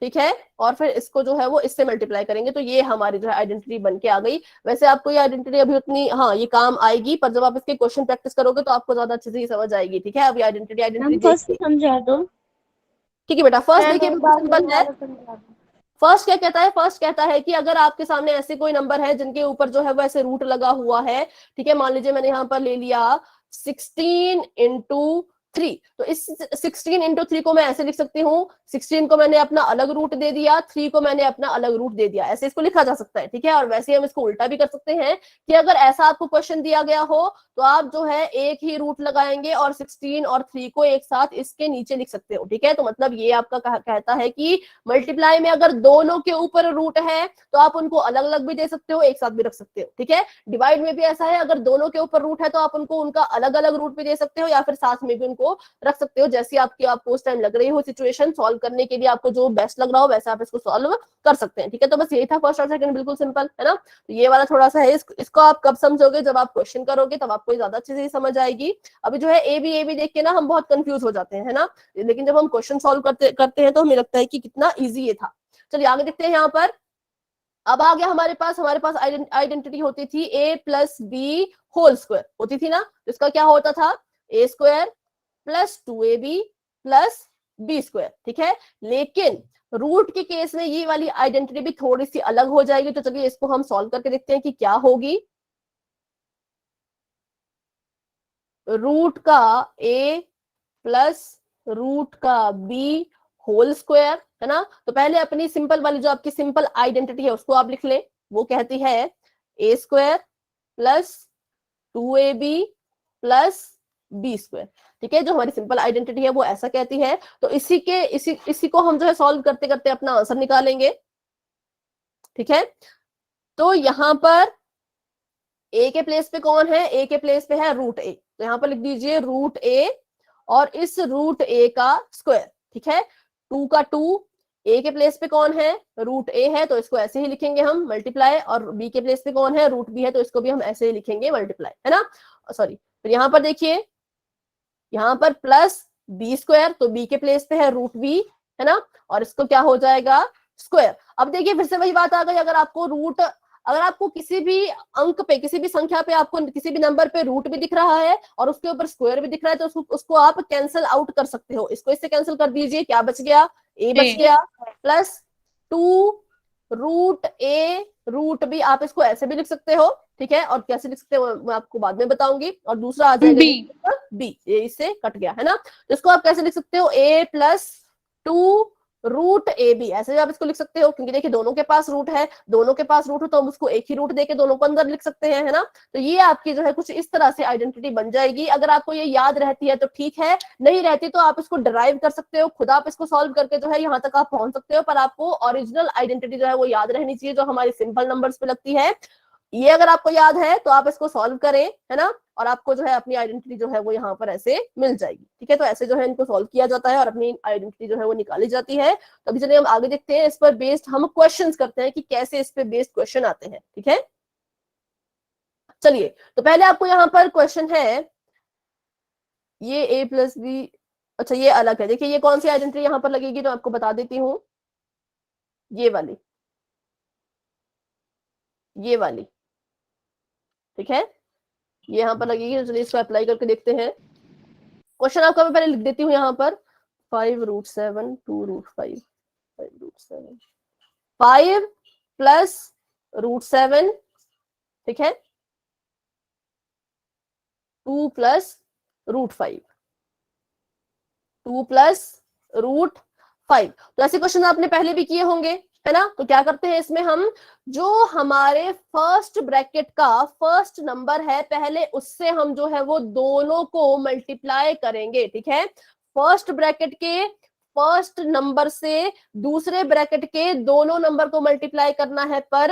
Speaker 1: ठीक है, और फिर इसको जो है वो इससे मल्टीप्लाई करेंगे, तो ये हमारी जो है आइडेंटिटी बन के आ गई। वैसे आपको ये आइडेंटिटी अभी उतनी, हाँ ये काम आएगी, पर जब आप इसके क्वेश्चन प्रैक्टिस करोगे तो आपको ज्यादा अच्छे से ही समझ आएगी। ठीक है, अभी आइडेंटिटी
Speaker 4: मैम फर्स्ट समझा दो।
Speaker 1: ठीक है बेटा, फर्स्ट
Speaker 4: मैम
Speaker 1: देखिए
Speaker 4: एक
Speaker 1: बिल्कुल
Speaker 4: बार
Speaker 1: सिंपल
Speaker 4: ये
Speaker 1: है।
Speaker 4: वाला समझा दो।
Speaker 1: फर्स्ट क्या कहता है, फर्स्ट कहता है कि अगर आपके सामने ऐसे कोई नंबर है जिनके ऊपर जो है वो ऐसे रूट लगा हुआ है। ठीक है, मान लीजिए मैंने यहाँ पर ले लिया 16 × 3, तो इस 16 × 3 को मैं ऐसे लिख सकती हूँ, 16 को मैंने अपना अलग रूट दे दिया, 3 को मैंने अपना अलग रूट दे दिया, ऐसे इसको लिखा जा सकता है। ठीक है, और वैसे हम इसको उल्टा भी कर सकते हैं कि अगर ऐसा आपको क्वेश्चन दिया गया हो तो आप जो है एक ही रूट लगाएंगे और 16 और 3 को एक साथ इसके नीचे लिख सकते हो। ठीक है, तो मतलब ये आपका कहता है कि मल्टीप्लाई में अगर दोनों के ऊपर रूट है तो आप उनको अलग अलग भी दे सकते हो, एक साथ भी रख सकते हो। ठीक है, डिवाइड में भी ऐसा है, अगर दोनों के ऊपर रूट है तो आप उनको उनका अलग अलग रूट भी दे सकते हो या फिर साथ में भी उनको रख सकते हो, जैसी आपको उस टाइम लग रही हो सिचुएशन सॉल्व करने के लिए, आपको जो बेस्ट लग रहा हो वैसे आप इसको सॉल्व कर सकते हैं। ठीक है, तो बस यही था फर्स्ट और सेकंड, बिल्कुल सिंपल है ना। तो ये वाला थोड़ा सा है, इसको आप कब समझोगे, जब आप क्वेश्चन करोगे तब आपको ज्यादा अच्छे से समझ आएगी। अभी जो है ए बी देख के ना हम बहुत कंफ्यूज हो जाते हैं, है ना, लेकिन जब हम क्वेश्चन सॉल्व करते हैं तो हमें लगता है कि कितना ईजी ये था। चलिए आगे देखते हैं। यहाँ पर अब आ गया हमारे पास आइडेंटिटी होती थी A+B होल स्क्वायर होती थी ना, तो इसका क्या होता था, A² + 2AB + B²। ठीक है, लेकिन रूट के केस में ये वाली आइडेंटिटी भी थोड़ी सी अलग हो जाएगी, तो चलिए इसको हम सॉल्व करके देखते हैं कि क्या होगी। रूट का A प्लस रूट का B होल स्क्वायर, है ना, तो पहले अपनी सिंपल वाली जो आपकी सिंपल आइडेंटिटी है उसको आप लिख लें। वो कहती है A² + 2AB + B²। ठीक है, जो हमारी सिंपल आइडेंटिटी है वो ऐसा कहती है, तो इसी को हम जो है सॉल्व करते करते अपना आंसर निकालेंगे। ठीक है, तो यहां पर ए के प्लेस पे कौन है, ए के प्लेस पे है √A, तो यहां पर लिख दीजिए √A और इस √A का स्क्वायर। ठीक है, 2 का 2, ए के प्लेस पे कौन है, √A है, तो इसको ऐसे ही लिखेंगे हम मल्टीप्लाई, और बी के प्लेस पे कौन है, √B है, तो इसको भी हम ऐसे ही लिखेंगे मल्टीप्लाई, है ना, सॉरी। फिर यहाँ पर देखिए, यहाँ पर +B², तो बी के प्लेस पे है √B, है ना, और इसको क्या हो जाएगा, स्क्वायर। अब देखिए फिर से वही बात आ गई, अगर आपको किसी भी अंक पे, किसी भी संख्या पे, आपको किसी भी नंबर पे रूट भी दिख रहा है और उसके ऊपर स्क्वायर भी दिख रहा है, तो उसको आप कैंसिल आउट कर सकते हो। इसको इससे कैंसिल कर दीजिए, क्या बच गया, A बच गया, +2 √A √B, आप इसको ऐसे भी लिख सकते हो। ठीक है, और कैसे लिख सकते हो मैं आपको बाद में बताऊंगी। और दूसरा आ जाएगा B, ये इससे कट गया, है ना, तो इसको आप कैसे लिख सकते हो, A + 2 √AB, ऐसे भी आप इसको लिख सकते हो, क्योंकि देखिए दोनों के पास रूट है, दोनों के पास रूट हो तो हम उसको एक ही रूट देके दोनों को अंदर लिख सकते हैं, है ना। तो ये आपकी जो है कुछ इस तरह से आइडेंटिटी बन जाएगी। अगर आपको ये याद रहती है तो ठीक है, नहीं रहती तो आप इसको डिराइव कर सकते हो, खुद आप इसको सॉल्व करके जो है यहाँ तक आप पहुंच सकते हो, पर आपको ओरिजिनल आइडेंटिटी जो है वो याद रहनी चाहिए, जो हमारी सिंपल नंबर्स पे लगती है। ये अगर आपको याद है तो आप इसको सॉल्व करें, है ना, और आपको जो है अपनी आइडेंटिटी जो है वो यहाँ पर ऐसे मिल जाएगी। ठीक है, तो ऐसे जो है इनको सॉल्व किया जाता है और अपनी आइडेंटिटी जो है वो निकाली जाती है। तो अभी चलिए हम आगे देखते हैं, इस पर बेस्ड हम क्वेश्चंस करते हैं कि कैसे इस पे बेस्ड क्वेश्चन आते हैं। ठीक है, चलिए तो पहले आपको यहाँ पर क्वेश्चन है, ये A+B, अच्छा ये अलग है। देखिए ये कौन सी आइडेंटिटी यहाँ पर लगेगी, तो आपको बता देती हूँ, ये वाली, ये वाली। ठीक है, ये यहाँ पर लगेगी, तो चलिए इसको अप्लाई करके देखते हैं। क्वेश्चन आपका मैं पहले लिख देती हूँ यहाँ पर, 5√7 2√5 5√7 5 + √7, ठीक है, 2 + √5 2 + √5। तो ऐसे क्वेश्चन आपने पहले भी किए होंगे, है ना। तो क्या करते हैं इसमें हम, जो हमारे फर्स्ट ब्रैकेट का फर्स्ट नंबर है पहले उससे हम जो है वो दोनों को मल्टीप्लाई करेंगे। ठीक है, फर्स्ट ब्रैकेट के फर्स्ट नंबर से दूसरे ब्रैकेट के दोनों नंबर को मल्टीप्लाई करना है, पर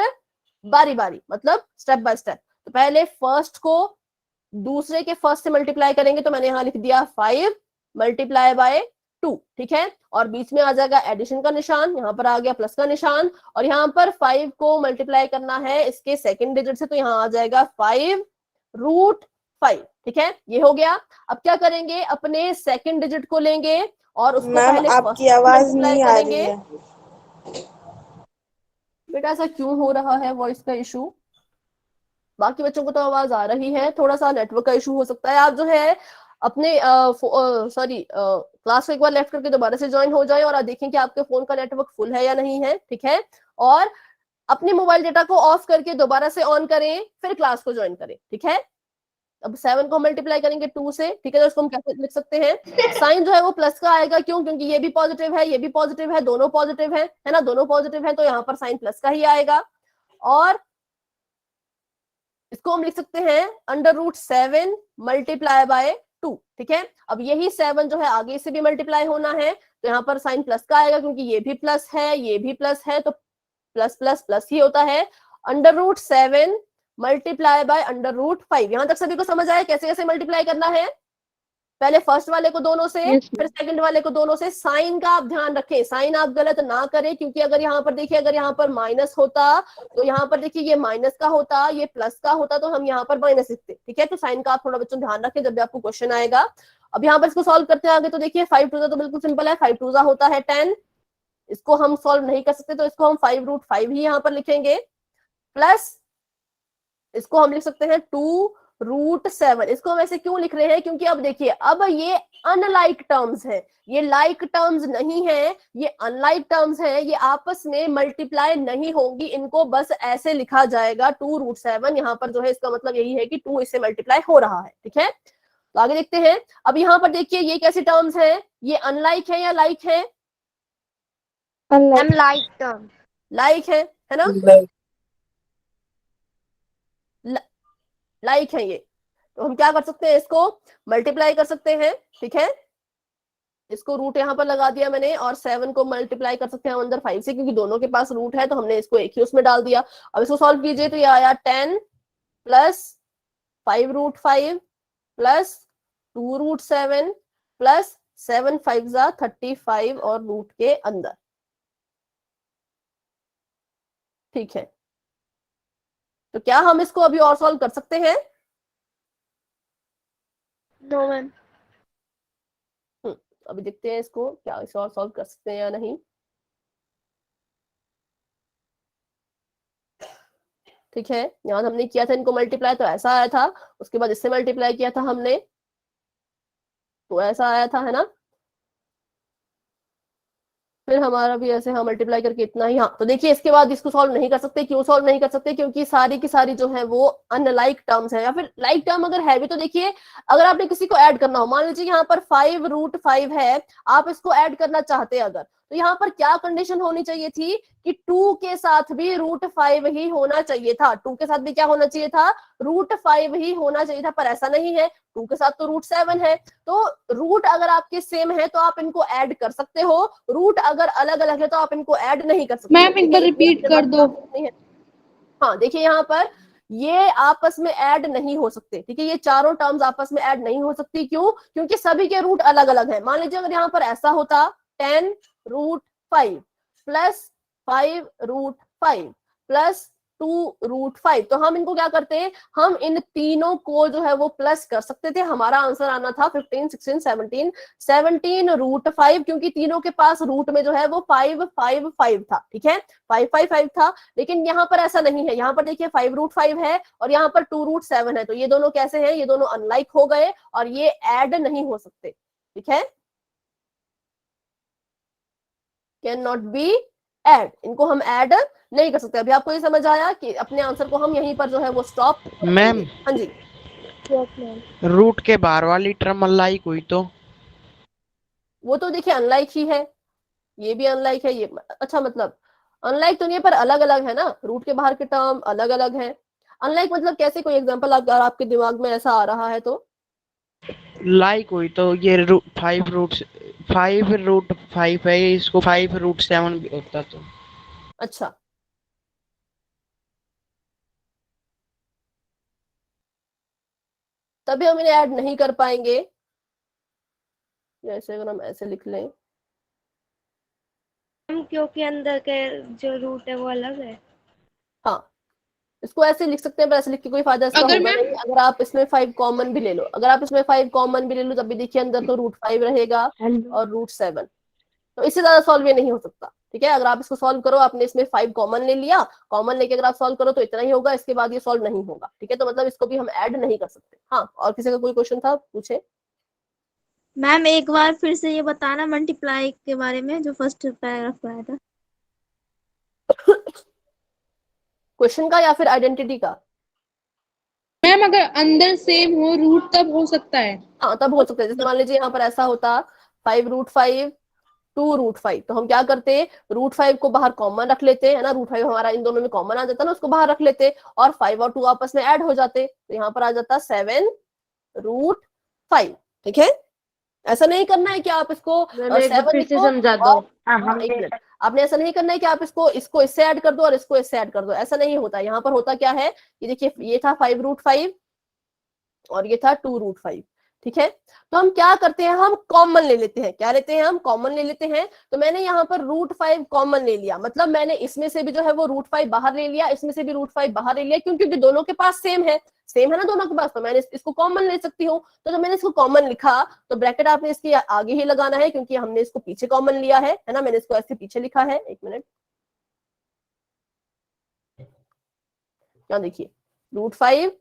Speaker 1: बारी बारी, मतलब स्टेप बाय स्टेप। तो पहले फर्स्ट को दूसरे के फर्स्ट से मल्टीप्लाई करेंगे, तो मैंने यहां लिख दिया 5 × 2, ठीक है। और बीच में आ जाएगा एडिशन का निशान, यहाँ पर आ गया प्लस का निशान, और यहाँ पर 5 को मल्टीप्लाई करना है इसके सेकंड डिजिट से, तो यहाँ आ जाएगा 5√5, ठीक है। ये हो गया। अब क्या करेंगे, अपने सेकंड डिजिट को लेंगे और उसको
Speaker 6: मैम
Speaker 1: पहले
Speaker 6: आपकी
Speaker 1: फर्स्ट
Speaker 6: आवाज
Speaker 1: मल्टीप्लाई
Speaker 6: नहीं आ रही
Speaker 1: करेंगे।
Speaker 6: है।
Speaker 1: बेटा ऐसा क्यों हो रहा है वॉइस का इशू? बाकी बच्चों को तो आवाज आ रही है, थोड़ा सा नेटवर्क का इशू हो सकता है। आप जो है अपने क्लास को एक बार लेफ्ट करके दोबारा से ज्वाइन हो जाए और देखें कि आपके फोन का नेटवर्क फुल है या नहीं है, ठीक है। और अपने मोबाइल डेटा को ऑफ करके दोबारा से ऑन करें, फिर क्लास को ज्वाइन करें, ठीक है। अब 7 को मल्टीप्लाई करेंगे 2 से, ठीक है। तो इसको हम कैसे लिख सकते हैं, साइन जो है वो प्लस का आएगा, क्यों? क्योंकि ये भी पॉजिटिव है, ये भी पॉजिटिव है, दोनों पॉजिटिव है ना, दोनों पॉजिटिव है, तो यहाँ पर साइन प्लस का ही आएगा। और इसको हम लिख सकते हैं √7 मल्टीप्लाई बाय 2, ठीक है। अब यही 7 जो है आगे से भी मल्टीप्लाई होना है, तो यहाँ पर साइन प्लस का आएगा, क्योंकि ये भी प्लस है, ये भी प्लस है, तो प्लस प्लस प्लस ही होता है। √7 मल्टीप्लाई बाय √5। यहां तक सभी को समझ आया कैसे कैसे मल्टीप्लाई करना है? पहले फर्स्ट वाले को दोनों से,
Speaker 3: Yes,
Speaker 1: फिर सेकंड वाले को दोनों से। साइन का आप ध्यान रखें, साइन आप गलत ना करें, क्योंकि अगर यहाँ पर देखिए, अगर यहाँ पर माइनस होता तो यहाँ पर देखिए ये माइनस का होता, ये प्लस का होता, तो हम यहाँ पर माइनस लिखते, ठीक है। तो साइन का आप थोड़ा बच्चों ध्यान रखें जब भी आपको क्वेश्चन आएगा। अब यहाँ पर इसको सॉल्व करते हैं आगे, तो देखिए 5 टू तो बिल्कुल सिंपल है, 5 टू होता है 10। इसको हम सॉल्व नहीं कर सकते, तो इसको हम 5√5 ही यहाँ पर लिखेंगे, प्लस इसको हम लिख सकते हैं 2√7। इसको हम ऐसे क्यों लिख रहे हैं, क्योंकि अब देखिए, अब ये अनलाइक टर्म्स है, ये लाइक टर्म्स नहीं है, ये अनलाइक टर्म्स है, ये आपस में मल्टीप्लाई नहीं होंगी, इनको बस ऐसे लिखा जाएगा 2√7। यहाँ पर जो है इसका मतलब यही है कि 2 इससे मल्टीप्लाई हो रहा है, ठीक है। तो आगे देखते हैं। अब यहाँ पर देखिए ये कैसी टर्म्स है, ये अनलाइक है या लाइक है?
Speaker 4: Unlike term.
Speaker 1: लाइक है ना, लाइक है ये। तो हम क्या कर सकते हैं, इसको मल्टीप्लाई कर सकते हैं, ठीक है। इसको रूट यहाँ पर लगा दिया मैंने, और 7 को मल्टीप्लाई कर सकते हैं हम अंदर 5 से, क्योंकि दोनों के पास रूट है, तो हमने इसको एक ही उसमें डाल दिया। अब इसको सॉल्व कीजिए, तो ये आया 10 प्लस 5√5 प्लस 2√7 प्लस 7 5 35 और रूट के अंदर, ठीक है। तो क्या हम इसको अभी और सॉल्व कर सकते हैं?
Speaker 4: No ma'am.
Speaker 1: अभी देखते हैं इसको क्या इसे और सॉल्व कर सकते हैं या नहीं। ठीक है, यहाँ हमने किया था इनको मल्टीप्लाई, तो ऐसा आया था। उसके बाद इससे मल्टीप्लाई किया था हमने, तो ऐसा आया था, है ना। फिर हमारा भी ऐसे हाँ मल्टीप्लाई करके इतना ही। हाँ, तो देखिए इसके बाद इसको सॉल्व नहीं कर सकते। क्यों सॉल्व नहीं कर सकते? क्योंकि सारी की सारी जो है वो अनलाइक टर्म्स है, या फिर लाइक टर्म अगर है भी तो देखिए, अगर आपने किसी को ऐड करना हो, मान लीजिए यहाँ पर 5√5 है, आप इसको ऐड करना चाहते हैं अगर, तो यहाँ पर क्या कंडीशन होनी चाहिए थी कि 2 के साथ भी √5 ही होना चाहिए था। 2 के साथ भी क्या होना चाहिए था? √5 ही होना चाहिए था, पर ऐसा नहीं है। 2 के साथ तो √7 है, तो रूट अगर आपके सेम है तो आप इनको ऐड कर सकते हो, रूट अगर अलग अलग है तो आप इनको ऐड नहीं कर सकते।
Speaker 3: मैम एक बार रिपीट कर दो।
Speaker 1: हाँ देखिए यहाँ पर ये आपस में ऐड नहीं हो सकते, ठीक है। ये चारों टर्म्स आपस में ऐड नहीं हो सकती। क्यों? क्योंकि सभी के रूट अलग अलग है। मान लीजिए अगर यहाँ पर ऐसा होता 10√5 प्लस 5√5 प्लस 2√5, तो हम इनको क्या करते हैं, हम इन तीनों को जो है वो प्लस कर सकते थे। हमारा आंसर आना था 15 16 17 17√5, क्योंकि तीनों के पास रूट में जो है वो 555 था, ठीक है, 555 था। लेकिन यहाँ पर ऐसा नहीं है, यहाँ पर देखिए 5√5 है और यहाँ पर 2√7 है, तो ये दोनों कैसे हैं? ये दोनों अनलाइक हो गए और ये ऐड नहीं हो सकते, ठीक है, कैन नॉट बी ऐड। इनको हम ऐड नहीं कर सकते। अभी आपको ये समझ आया कि अपने आंसर को हम यहीं पर जो है वो स्टॉप।
Speaker 5: मैम
Speaker 1: हाँ जी,
Speaker 5: रूट के बाहर वाली टर्म अनलाइक हुई तो?
Speaker 1: वो तो देखिए अनलाइक ही है, ये भी अनलाइक है, ये अच्छा मतलब अनलाइक तो नहीं है पर अलग अलग है ना, रूट के बाहर के टर्म अलग अलग है। अनलाइक मतलब कैसे? कोई एग्जांपल अगर आपके दिमाग में ऐसा आ रहा है तो।
Speaker 5: लाइक हुई तो ये 5√5 है, इसको 5√7 भी होता तो।
Speaker 1: अच्छा, तभी हम इन्हें ऐड नहीं कर पाएंगे। जैसे अगर हम ऐसे लिख लें,
Speaker 4: क्योंकि अंदर के जो रूट है वो अलग है।
Speaker 1: हाँ इसको ऐसे लिख सकते हैं, पर ऐसे लिख के कोई फायदा इसका
Speaker 3: अगर
Speaker 1: होगा
Speaker 3: मैं-
Speaker 1: नहीं। अगर आप इसमें 5 कॉमन भी ले लो, अगर आप इसमें 5 कॉमन भी ले लो, तब भी देखिए अंदर तो √5 रहेगा और √7, तो इससे ज्यादा सॉल्व ये नहीं हो सकता। ठीक है, अगर आप इसको सॉल्व करो, आपने इसमें 5 कॉमन ले लिया, कॉमन लेके अगर आप सॉल्व करो तो इतना ही होगा, इसके बाद ये सॉल्व नहीं होगा। ठीक है, तो मतलब इसको भी हम ऐड नहीं कर सकते। हाँ, और किसी का कोई क्वेश्चन था, पूछे।
Speaker 4: मैम एक बार फिर से ये बताना मल्टीप्लाई के बारे में, जो फर्स्ट पैराग्राफ में आया था।
Speaker 1: क्वेश्चन का या फिर आइडेंटिटी का?
Speaker 3: मैम अगर अंदर सेम हो रूट तब हो सकता है।
Speaker 1: हाँ तब हो सकता है। जैसे मान लीजिए यहाँ पर ऐसा होता 5√5 2√5, तो हम क्या करते, √5 को बाहर कॉमन रख लेते है ना, √5 हमारा इन दोनों में कॉमन आ जाता ना, उसको बाहर रख लेते और 5 और 2 आपस में ऐड हो जाते, तो यहाँ पर आ जाता 7√5। ठीक है, ऐसा नहीं करना है कि आप इसको
Speaker 2: मैम एक बार
Speaker 1: 7
Speaker 2: फिर से
Speaker 1: लिखो
Speaker 2: समझा दो।
Speaker 1: और एक मिनट, आपने ऐसा नहीं करना है कि आप इसको इसको इससे ऐड कर दो और इसको इससे ऐड कर दो, ऐसा नहीं होता। यहाँ पर होता क्या है, ये देखिए ये था 5√5 और ये था 2√5। ठीक है, तो हम क्या करते हैं, हम कॉमन ले लेते हैं। क्या लेते हैं, हम कॉमन ले लेते हैं। तो मैंने यहाँ पर √5 कॉमन ले लिया, मतलब मैंने इसमें से भी जो है वो √5 बाहर ले लिया, इसमें से भी √5 बाहर ले लिया, क्योंकि दोनों के पास सेम है, सेम है ना दोनों के पास, तो मैंने इसको कॉमन ले सकती हूँ। तो जब मैंने इसको कॉमन लिखा तो ब्रैकेट आपने इसके आगे ही लगाना है, क्योंकि हमने इसको पीछे कॉमन लिया है ना, मैंने इसको ऐसे पीछे लिखा है। एक मिनट, यहाँ देखिए √5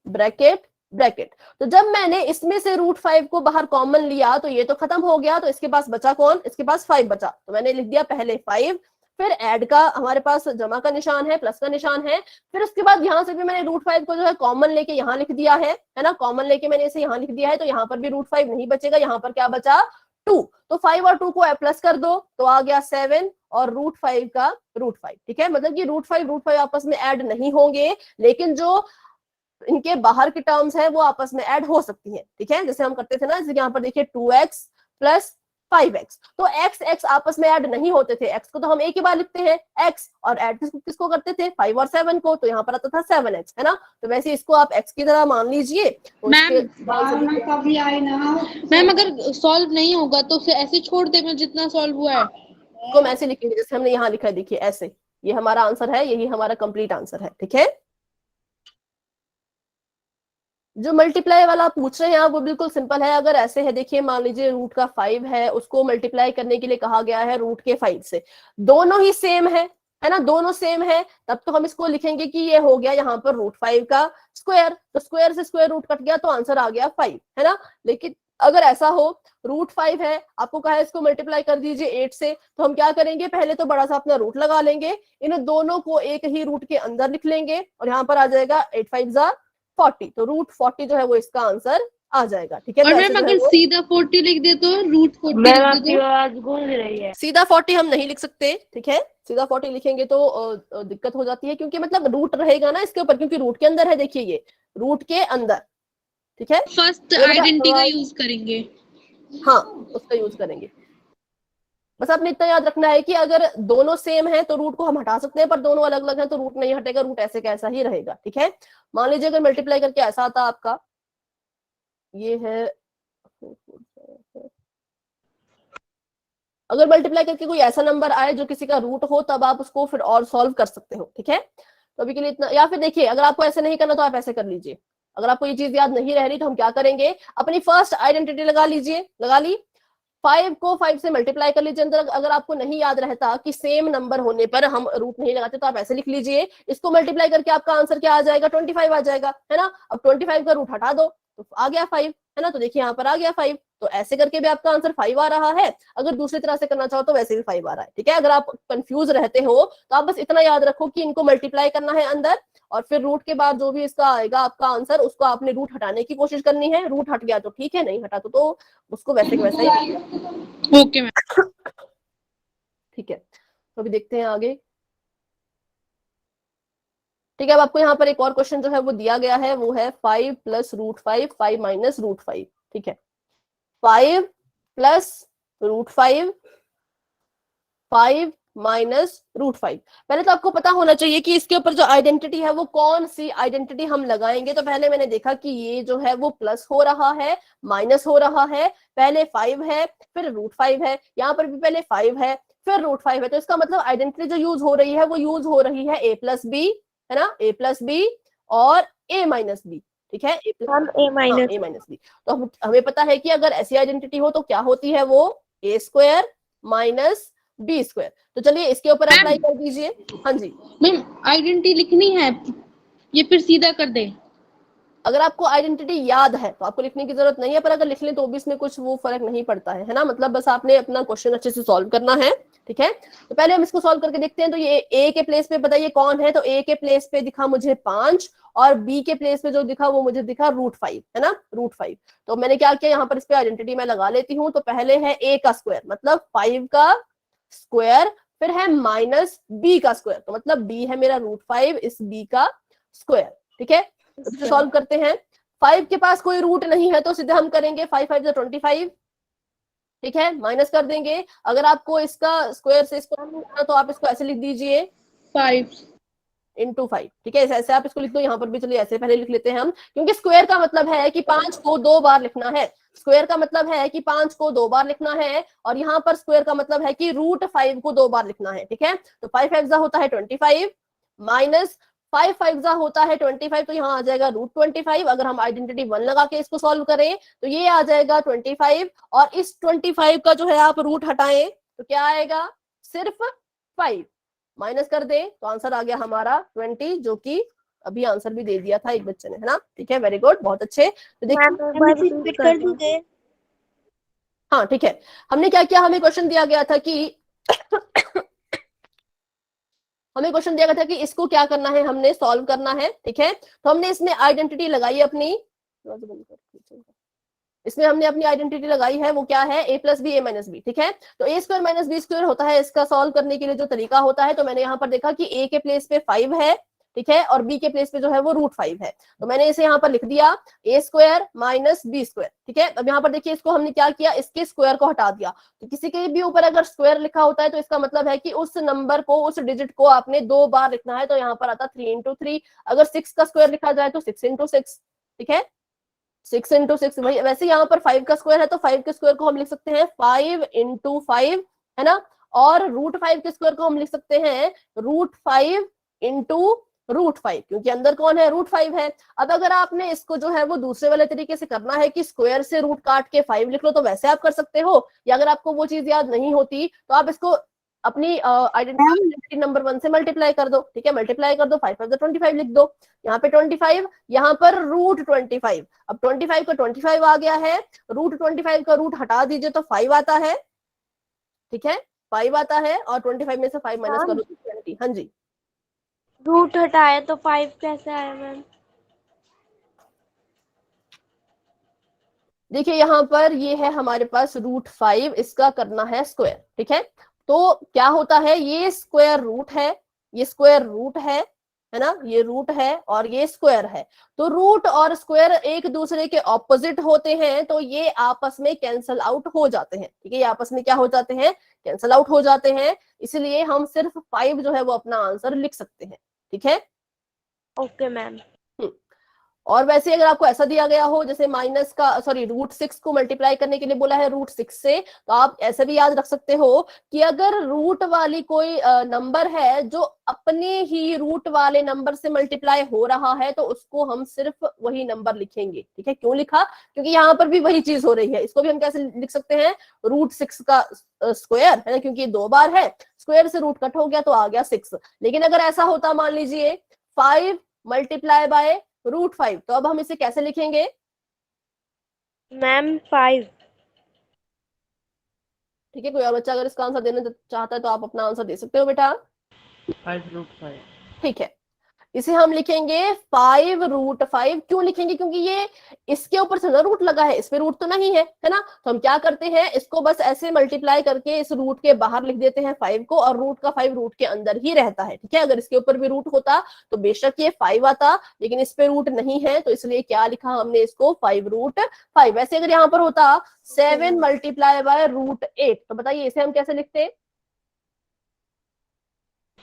Speaker 1: ब्रैकेट ब्रैकेट। तो जब मैंने इसमें से √5 को बाहर कॉमन लिया तो ये तो खत्म हो गया, तो इसके पास बचा कौन, इसके पास 5 बचा, तो मैंने लिख दिया पहले 5, फिर ऐड का हमारे पास जमा का निशान है, प्लस का निशान है, फिर उसके बाद यहाँ से भी मैंने √5 को जो है कॉमन लेके यहाँ लिख दिया है ना, कॉमन लेके मैंने इसे यहाँ लिख दिया है, तो यहाँ पर भी √5 नहीं बचेगा, यहाँ पर क्या बचा 2, तो 5 और 2 को प्लस कर दो तो आ गया 7 और √5 का √5। ठीक है, मतलब कि √5 आपस में ऐड नहीं होंगे, लेकिन जो इनके बाहर की टर्म्स है वो आपस में ऐड हो सकती हैं। ठीक है, जैसे हम करते थे ना, जैसे यहाँ पर देखिए 2x प्लस 5x, तो x आपस में ऐड नहीं होते थे, x को तो हम एक ही बार लिखते हैं x, और ऐड किसको करते थे 5 और 7 को, तो यहाँ पर आता था 7x, है ना। तो वैसे इसको आप x की तरह मान लीजिए। तो
Speaker 3: मैम अगर सॉल्व नहीं होगा तो उसे ऐसे छोड़ दे मैं जितना सॉल्व हुआ है।
Speaker 1: तो हम ऐसे लिखेंगे जैसे हमने यहाँ लिखा है, देखिए ऐसे, ये हमारा आंसर है, यही हमारा कंप्लीट आंसर है। ठीक है, जो मल्टीप्लाई वाला पूछ रहे हैं आप वो बिल्कुल सिंपल है। अगर ऐसे है, देखिए मान लीजिए रूट का 5 है, उसको मल्टीप्लाई करने के लिए कहा गया है रूट के 5 से, दोनों ही सेम है ना, दोनों सेम है, तब तो हम इसको लिखेंगे कि ये हो गया यहाँ पर √5 का स्क्वायर, तो स्क्वायर से स्क्वायर रूट कट गया तो आंसर आ गया 5, है ना। लेकिन अगर ऐसा हो √5 है, आपको कहा है इसको मल्टीप्लाई कर दीजिए 8 से, तो हम क्या करेंगे, पहले तो बड़ा सा अपना रूट लगा लेंगे, इन दोनों को एक ही रूट के अंदर लिख लेंगे और यहाँ पर आ जाएगा 8 5 जा 40, तो √40 जो है वो इसका आंसर आ जाएगा। ठीक है,
Speaker 3: और
Speaker 1: तो
Speaker 3: मैम अगर सीधा 40 लिख दे तो √40
Speaker 2: मैम
Speaker 3: लिख
Speaker 2: आपकी
Speaker 3: दे तो
Speaker 2: आवाज गूंज रही है।
Speaker 1: सीधा 40 हम नहीं लिख सकते। ठीक है, सीधा 40 लिखेंगे तो दिक्कत हो जाती है, क्योंकि मतलब रूट रहेगा ना इसके ऊपर, क्योंकि रूट के अंदर है, देखिए ये रूट के अंदर। ठीक है,
Speaker 3: फर्स्ट
Speaker 1: ये बेटा
Speaker 3: आइडेंटिटी का यूज करेंगे।
Speaker 1: हाँ उसका यूज करेंगे। बस आपने इतना याद रखना है कि अगर दोनों सेम है तो रूट को हम हटा सकते हैं, पर दोनों अलग अलग है तो रूट नहीं हटेगा, रूट ऐसे कैसा ही रहेगा। ठीक है, मान लीजिए अगर मल्टीप्लाई करके ऐसा आता आपका, ये है, अगर मल्टीप्लाई करके कोई ऐसा नंबर आए जो किसी का रूट हो, तब आप उसको फिर और सॉल्व कर सकते हो। ठीक है, तो अभी के लिए इतना, या फिर देखिए अगर आपको ऐसे नहीं करना तो आप ऐसे कर लीजिए। अगर आपको ये चीज याद नहीं रह रही तो हम क्या करेंगे, अपनी फर्स्ट आइडेंटिटी लगा लीजिए, लगा ली, 5 को 5 से मल्टीप्लाई कर लीजिए अंदर। अगर आपको नहीं याद रहता कि सेम नंबर होने पर हम रूट नहीं लगाते तो आप ऐसे लिख लीजिए, इसको मल्टीप्लाई करके आपका आंसर क्या आ जाएगा, 25 आ जाएगा, है ना। अब 25 का रूट हटा दो तो आ गया 5, है ना, तो देखिए यहाँ पर आ गया 5, तो ऐसे करके भी आपका आंसर 5 आ रहा है। अगर दूसरी तरह से करना चाहो तो वैसे भी 5 आ रहा है। ठीक है, अगर आप कंफ्यूज रहते हो तो आप बस इतना याद रखो कि इनको मल्टीप्लाई करना है अंदर, और फिर रूट के बाद जो भी इसका आएगा आपका आंसर, उसको आपने रूट हटाने की कोशिश करनी है। रूट हट गया तो ठीक है, नहीं हटा तो उसको वैसे के वैसा ही।
Speaker 3: Okay ma'am.
Speaker 1: ठीक है, तो अभी देखते हैं आगे। ठीक है, अब आपको यहाँ पर एक और क्वेश्चन जो है वो दिया गया है, वो है 5 प्लस √5 5 माइनस √5। ठीक है, 5 प्लस √5 5 माइनस √5। पहले तो आपको पता होना चाहिए कि इसके ऊपर जो आइडेंटिटी है वो कौन सी आइडेंटिटी हम लगाएंगे। तो पहले मैंने देखा कि ये जो है वो प्लस हो रहा है, माइनस हो रहा है, पहले 5 है फिर √5 है, यहाँ पर भी पहले 5 है फिर √5 है। तो इसका मतलब आइडेंटिटी जो यूज हो रही है वो यूज हो रही है a+b, है ना, a+b और a-b, ठीक है,
Speaker 4: A माइनस
Speaker 1: a-b। तो हमें पता है कि अगर ऐसी आइडेंटिटी हो तो क्या होती है वो a² माइनस b²। तो चलिए इसके ऊपर अप्लाई कर दीजिए। हाँ जी
Speaker 3: मैम आइडेंटिटी लिखनी है, ये फिर सीधा कर दे।
Speaker 1: अगर आपको आइडेंटिटी याद है तो आपको लिखने की जरूरत नहीं है, पर अगर लिख लें तो भी इसमें कुछ वो फर्क नहीं पड़ता है ना, मतलब बस आपने अपना क्वेश्चन अच्छे से सॉल्व करना है, ठीक है। तो पहले हम इसको सॉल्व करके देखते हैं। तो ये ए के प्लेस पे बताइए कौन है, तो ए के प्लेस पे दिखा मुझे 5 और बी के प्लेस पे जो दिखा वो मुझे दिखा √5, है ना, √5। तो मैंने क्या किया, यहाँ पर इस पे आइडेंटिटी मैं लगा लेती हूँ। तो पहले है ए का स्क्वायर मतलब 5 का स्क्वायर, फिर है माइनस बी का स्क्वायर, तो मतलब बी है मेरा √5 इस बी का स्क्वायर, ठीक है। तो इसे सॉल्व करते हैं। 5 के पास कोई रूट नहीं है तो सीधे हम करेंगे 5 5 25, ठीक है, माइनस कर देंगे। अगर आपको इसका स्क्वायर से इसको करना तो आप इसको ऐसे लिख दीजिए
Speaker 3: 5
Speaker 1: × 5, ठीक है, ऐसे आप इसको लिख दो। यहाँ पर भी चलिए ऐसे पहले लिख लेते हैं हम, क्योंकि स्क्वायर का मतलब है कि 5 को 2 बार लिखना है। स्क्वायर का मतलब है कि 5 को 2 बार लिखना है, और यहाँ पर स्क्वायर का मतलब है कि √5 को 2 बार लिखना है, ठीक है। तो 5 5 होता है 25 माइनस 5 5 होता है 25, तो यहाँ आ जाएगा √25। अगर हम आइडेंटिटी 1 लगा के इसको सॉल्व करें तो ये आ जाएगा 25, और इस 25 का जो है आप रूट हटाएं तो क्या आएगा, सिर्फ 5। माइनस कर दे तो आंसर आ गया हमारा 20, जो कि अभी आंसर भी दे दिया था एक बच्चे ने, है ना, ठीक है, वेरी गुड, बहुत अच्छे। तो देखिए
Speaker 4: रिपीट कर दीजिए।
Speaker 1: हाँ ठीक है, हमने क्या किया, हमें क्वेश्चन दिया गया था कि इसको क्या करना है, हमने सॉल्व करना है, ठीक है। तो हमने इसमें आइडेंटिटी लगाई अपनी, इसमें हमने अपनी आइडेंटिटी लगाई है, वो क्या है, a+b a-b, ठीक है। तो a² माइनस b² होता है इसका सॉल्व करने के लिए जो तरीका होता है। तो मैंने यहाँ पर देखा कि a के प्लेस पे 5 है, ठीक है, और b के प्लेस पे जो है वो √5 है, तो मैंने इसे यहाँ पर लिख दिया a² माइनस b², ठीक है। अब यहाँ पर देखिए इसको हमने क्या किया, इसके स्क्वायर को हटा दिया। तो किसी के भी ऊपर अगर स्क्वायर लिखा होता है तो इसका मतलब है कि उस नंबर को, उस डिजिट को आपने 2 बार लिखना है। तो यहाँ पर आता 3 × 3। अगर 6 का स्क्वायर लिखा जाए तो 6 × 6, ठीक है, 6 × 6 वही। वैसे यहाँ पर 5 का स्क्वायर है तो 5 के स्क्वायर को हम लिख सकते हैं 5 × 5, है ना, और √5 के स्क्वायर को हम लिख सकते हैं √5 × √5, क्योंकि अंदर कौन है, √5 है। अब अगर आपने इसको जो है वो दूसरे वाले तरीके से करना है कि स्क्वायर से रूट काट के 5 लिख लो, तो वैसे आप कर सकते हो, या अगर आपको वो चीज याद नहीं होती तो आप इसको अपनी आइडेंटिटी नंबर 1 से मल्टीप्लाई कर दो, ठीक है, मल्टीप्लाई कर दो, 5 5 25 लिख दो, यहाँ पे 25, यहाँ पर √25। अब 25 का 25 आ गया है, √25 का रूट हटा दीजिए तो 5 आता है, ठीक है, 5 आता है, और 25 में से 5 माइनस करो तो 20। हाँ जी,
Speaker 4: रूट हटाए तो 5 कैसे आया मैम?
Speaker 1: देखिए यहाँ पर ये है हमारे पास √5, इसका करना है स्क्वायर, ठीक है। तो क्या होता है, ये स्क्वायर रूट है, ये स्क्वायर रूट है ना, ये रूट है और ये स्क्वायर है। तो रूट और स्क्वायर एक दूसरे के ऑपोजिट होते हैं, तो ये आपस में कैंसल आउट हो जाते हैं, ठीक है, ये आपस में क्या हो जाते हैं, कैंसल आउट हो जाते हैं। इसलिए हम सिर्फ 5 जो है वो अपना आंसर लिख सकते हैं, ठीक है।
Speaker 4: Okay ma'am.
Speaker 1: और वैसे अगर आपको ऐसा दिया गया हो, जैसे √6 को मल्टीप्लाई करने के लिए बोला है √6 से, तो आप ऐसे भी याद रख सकते हो कि अगर रूट वाली कोई नंबर है जो अपने ही रूट वाले नंबर से मल्टीप्लाई हो रहा है, तो उसको हम सिर्फ वही नंबर लिखेंगे, ठीक है। क्यों लिखा, क्योंकि यहाँ पर भी वही चीज हो रही है। इसको भी हम कैसे लिख सकते हैं, √6 का स्क्वायर, है ना, क्योंकि 2 बार है, स्क्वायर से रूट कट हो गया तो आ गया 6। लेकिन अगर ऐसा होता, मान लीजिए 5 मल्टीप्लाई बाय √5, तो अब हम इसे कैसे लिखेंगे
Speaker 4: मैम 5।
Speaker 1: ठीक है, कोई और बच्चा अगर इसका आंसर देना चाहता है तो आप अपना आंसर दे सकते हो बेटा।
Speaker 5: 5√5।
Speaker 1: ठीक है, इसे हम लिखेंगे 5√5। क्यों लिखेंगे, क्योंकि ये इसके ऊपर से ना रूट लगा है, इस पे रूट तो नहीं है ना। तो हम क्या करते हैं, इसको बस ऐसे मल्टीप्लाई करके इस रूट के बाहर लिख देते हैं 5 को, और रूट का 5 रूट के अंदर ही रहता है, ठीक है। अगर इसके ऊपर भी रूट होता तो बेशक ये 5 आता, लेकिन इस पे रूट नहीं है, तो इसलिए क्या लिखा हमने इसको 5√5। वैसे अगर यहाँ पर होता 7 मल्टीप्लाई बाय √8, तो बताइए इसे हम कैसे लिखते हैं,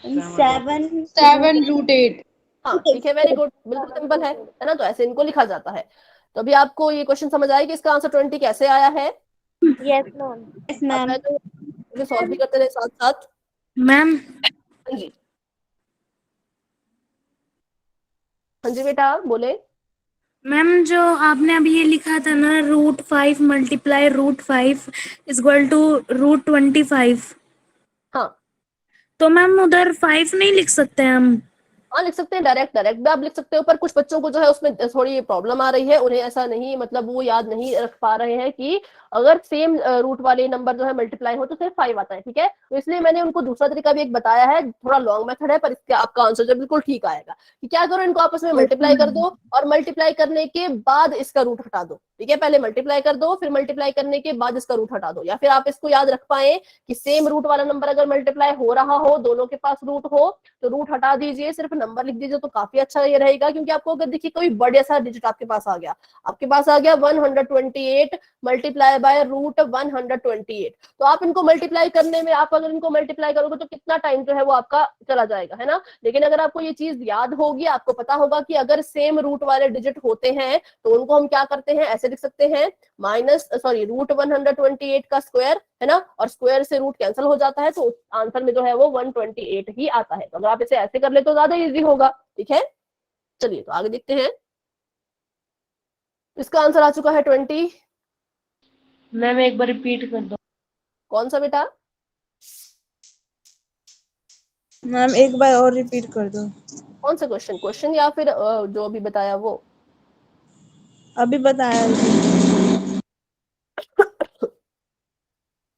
Speaker 4: सेवन
Speaker 3: 7 √8।
Speaker 1: हाँ ठीक है, वेरी गुड, बिल्कुल सिंपल है ना। तो ऐसे इनको लिखा जाता है। तो अभी आपको ये क्वेश्चन समझ आया कि इसका आंसर 20 कैसे आया है।
Speaker 2: Yes ma'am.
Speaker 4: यस
Speaker 1: आता
Speaker 4: मैम।
Speaker 1: है तो सॉल्व भी करते रहे साथ साथ।
Speaker 6: मैम
Speaker 1: हाँ जी, हाँ जी बेटा बोले।
Speaker 6: मैम जो आपने अभी ये लिखा था ना, √5 मल्टीप्लाई √5 इज इक्वल टू √25,
Speaker 1: हाँ
Speaker 6: तो मैम उधर 5 नहीं लिख सकते हम?
Speaker 1: हाँ लिख सकते हैं, डायरेक्ट डायरेक्ट भी आप लिख सकते हो, पर कुछ बच्चों को जो है उसमें थोड़ी प्रॉब्लम आ रही है, उन्हें ऐसा नहीं, मतलब वो याद नहीं रख पा रहे हैं कि अगर सेम रूट वाले नंबर जो है मल्टीप्लाई हो तो सिर्फ 5 आता है। ठीक है, तो इसलिए मैंने उनको दूसरा तरीका भी एक बताया है, थोड़ा लॉन्ग मेथड है, पर इसका आपका आंसर जो बिल्कुल ठीक आएगा कि क्या करो, इनको आपस में मल्टीप्लाई कर दो और मल्टीप्लाई करने के बाद इसका रूट हटा दो। ठीक है, पहले मल्टीप्लाई कर दो, फिर मल्टीप्लाई करने के बाद इसका रूट हटा दो। या फिर आप इसको याद रख पाए कि सेम रूट वाला नंबर अगर मल्टीप्लाई हो रहा हो, दोनों के पास रूट हो, तो रूट हटा दीजिए, सिर्फ नंबर लिख दीजिए, तो काफी अच्छा ये रहेगा। क्योंकि आपको अगर देखिए कोई बड़ा सा डिजिट आपके पास आ गया, 128 मल्टीप्लाई बाय √128, तो आप इनको मल्टीप्लाई करने में, आप अगर इनको मल्टीप्लाई करोगे तो कितना टाइम जो है वो आपका चला जाएगा, है ना। लेकिन अगर आपको ये चीज याद होगी, आपको पता होगा कि अगर सेम रूट वाले डिजिट होते हैं तो उनको हम क्या करते हैं, ऐसे लिख सकते हैं, √128 का स्क्वायर, है ना, और स्क्वायर से रूट कैंसिल हो जाता है, तो आंसर में जो है वो 128 ही आता है। तो अगर आप इसे ऐसे कर ले तो ज्यादा इजी होगा। ठीक है, चलिए तो आगे देखते हैं। इसका आंसर आ चुका है 20।
Speaker 2: मैम एक बार रिपीट कर दो।
Speaker 1: कौन सा बेटा?
Speaker 7: मैम एक बार और रिपीट कर दो।
Speaker 1: कौन सा क्वेश्चन? क्वेश्चन या फिर जो अभी बताया वो?
Speaker 7: अभी बताया।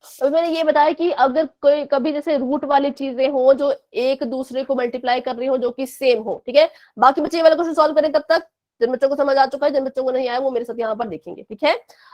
Speaker 1: अभी मैंने ये बताया कि अगर कोई कभी जैसे रूट वाली चीजें हो जो एक दूसरे को मल्टीप्लाई कर रही हो, जो कि सेम हो। ठीक है, बाकी बच्चे ये वाला क्वेश्चन सॉल्व करें तब तक, जिन बच्चों को समझ आ चुका है, जिन बच्चों को नहीं आया वो मेरे साथ यहाँ पर देखेंगे। ठीक है,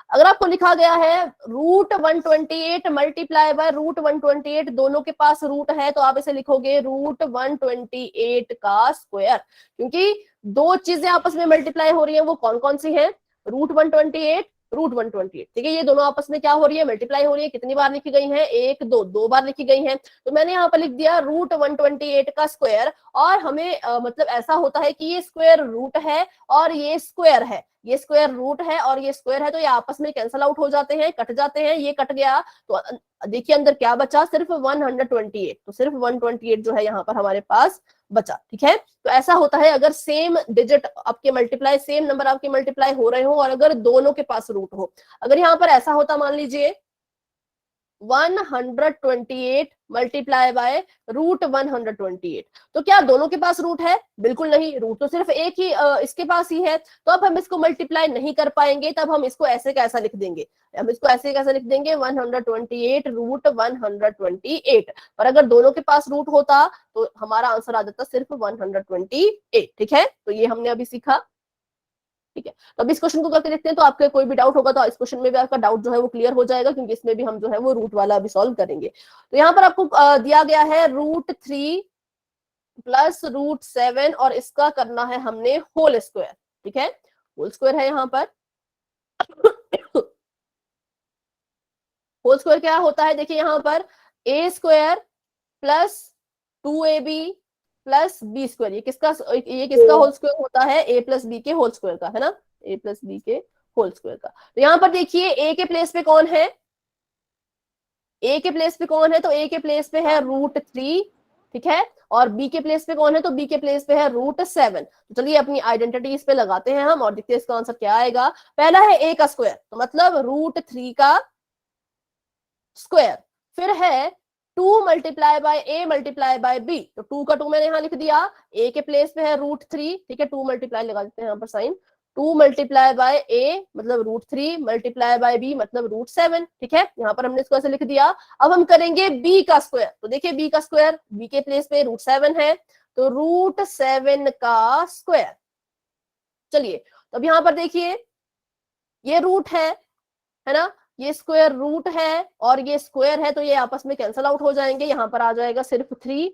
Speaker 1: अगर आपको लिखा गया है √128 मल्टीप्लाई बाय √128, दोनों के पास रूट है, तो आप इसे लिखोगे √128 का स्क्वायर। क्योंकि दो चीजें आपस में मल्टीप्लाई हो रही है, वो कौन कौन सी है? √128, √128। ठीक है, ये दोनों आपस में क्या हो रही है? मल्टीप्लाई हो रही है। कितनी बार लिखी गई है? एक, दो बार लिखी गई है। तो मैंने यहाँ पर लिख दिया √128 का स्क्वायर, और हमें मतलब ऐसा होता है कि ये स्क्वायर रूट है और ये स्क्वायर है, ये स्क्वायर रूट है और ये स्क्वायर है, तो ये आपस में कैंसिल आउट हो जाते हैं, कट जाते हैं। ये कट गया तो देखिए अंदर क्या बचा? सिर्फ 128। तो सिर्फ 128 जो है यहाँ पर हमारे पास बचा। ठीक है, तो ऐसा होता है अगर सेम डिजिट आपके मल्टीप्लाई, सेम नंबर आपके मल्टीप्लाई हो रहे हो और अगर दोनों के पास रूट हो। अगर यहाँ पर ऐसा होता, मान लीजिए 128 मल्टीप्लाई बाय √128, तो क्या दोनों के पास रूट है? बिल्कुल नहीं, रूट तो सिर्फ एक ही इसके पास ही है। तो अब हम इसको मल्टीप्लाई नहीं कर पाएंगे, तब हम इसको ऐसे कैसा लिख देंगे? हम इसको ऐसे कैसा लिख देंगे? 128 √128। पर अगर दोनों के पास रूट होता तो हमारा आंसर आ जाता सिर्फ 128। ठीक है, तो ये हमने अभी सीखा। ठीक है, तो अब इस क्वेश्चन को करके देखते हैं, तो आपके कोई भी डाउट होगा तो इस क्वेश्चन में भी आपका डाउट जो है वो क्लियर हो जाएगा, क्योंकि इसमें भी हम जो है वो रूट वाला अभी सॉल्व करेंगे। तो यहाँ पर आपको दिया गया है √3 प्लस √7, और इसका करना है हमने होल स्क्वायर। ठीक है, होल स्क्वायर है यहाँ पर। होल स्क्वायर क्या होता है? देखिए यहाँ पर a² plus 2ab plus b², ये किसका होल स्क्वायर होता है? a प्लस b के होल स्क्वायर का, है ना, a प्लस b के होल स्क्वायर का। तो यहाँ पर देखिए a के प्लेस पे कौन है? a के प्लेस पे कौन है? तो a के प्लेस पे है √3। ठीक है, और b के प्लेस पे कौन है? तो b के प्लेस पे है √7। तो चलिए अपनी आइडेंटिटी इस पे लगाते हैं हम और देखते हैं इसका आंसर क्या आएगा। पहला है a का स्क्वायर, तो मतलब √3 का स्क्वायर, फिर है 2 multiply by a multiply by b, तो 2 का 2 मैंने यहाँ लिख दिया, a के प्लेस पे है √3। ठीक है, 2 मल्टीप्लाई लगा देते हैं यहाँ पर साइन, 2 मल्टीप्लाई बाय a मतलब √3 मल्टीप्लाई बाय b मतलब √7। ठीक है, यहाँ पर हमने इसको ऐसे लिख दिया। अब हम करेंगे b का स्क्वायर, तो देखिए b का स्क्वायर, b के प्लेस पे √7 है, तो √7 का स्क्वायर। चलिए, तो अब यहाँ पर देखिए ये रूट है ना, ये स्क्वायर रूट है और ये स्क्वायर है, तो ये आपस में कैंसिल आउट हो जाएंगे। यहाँ पर आ जाएगा सिर्फ 3,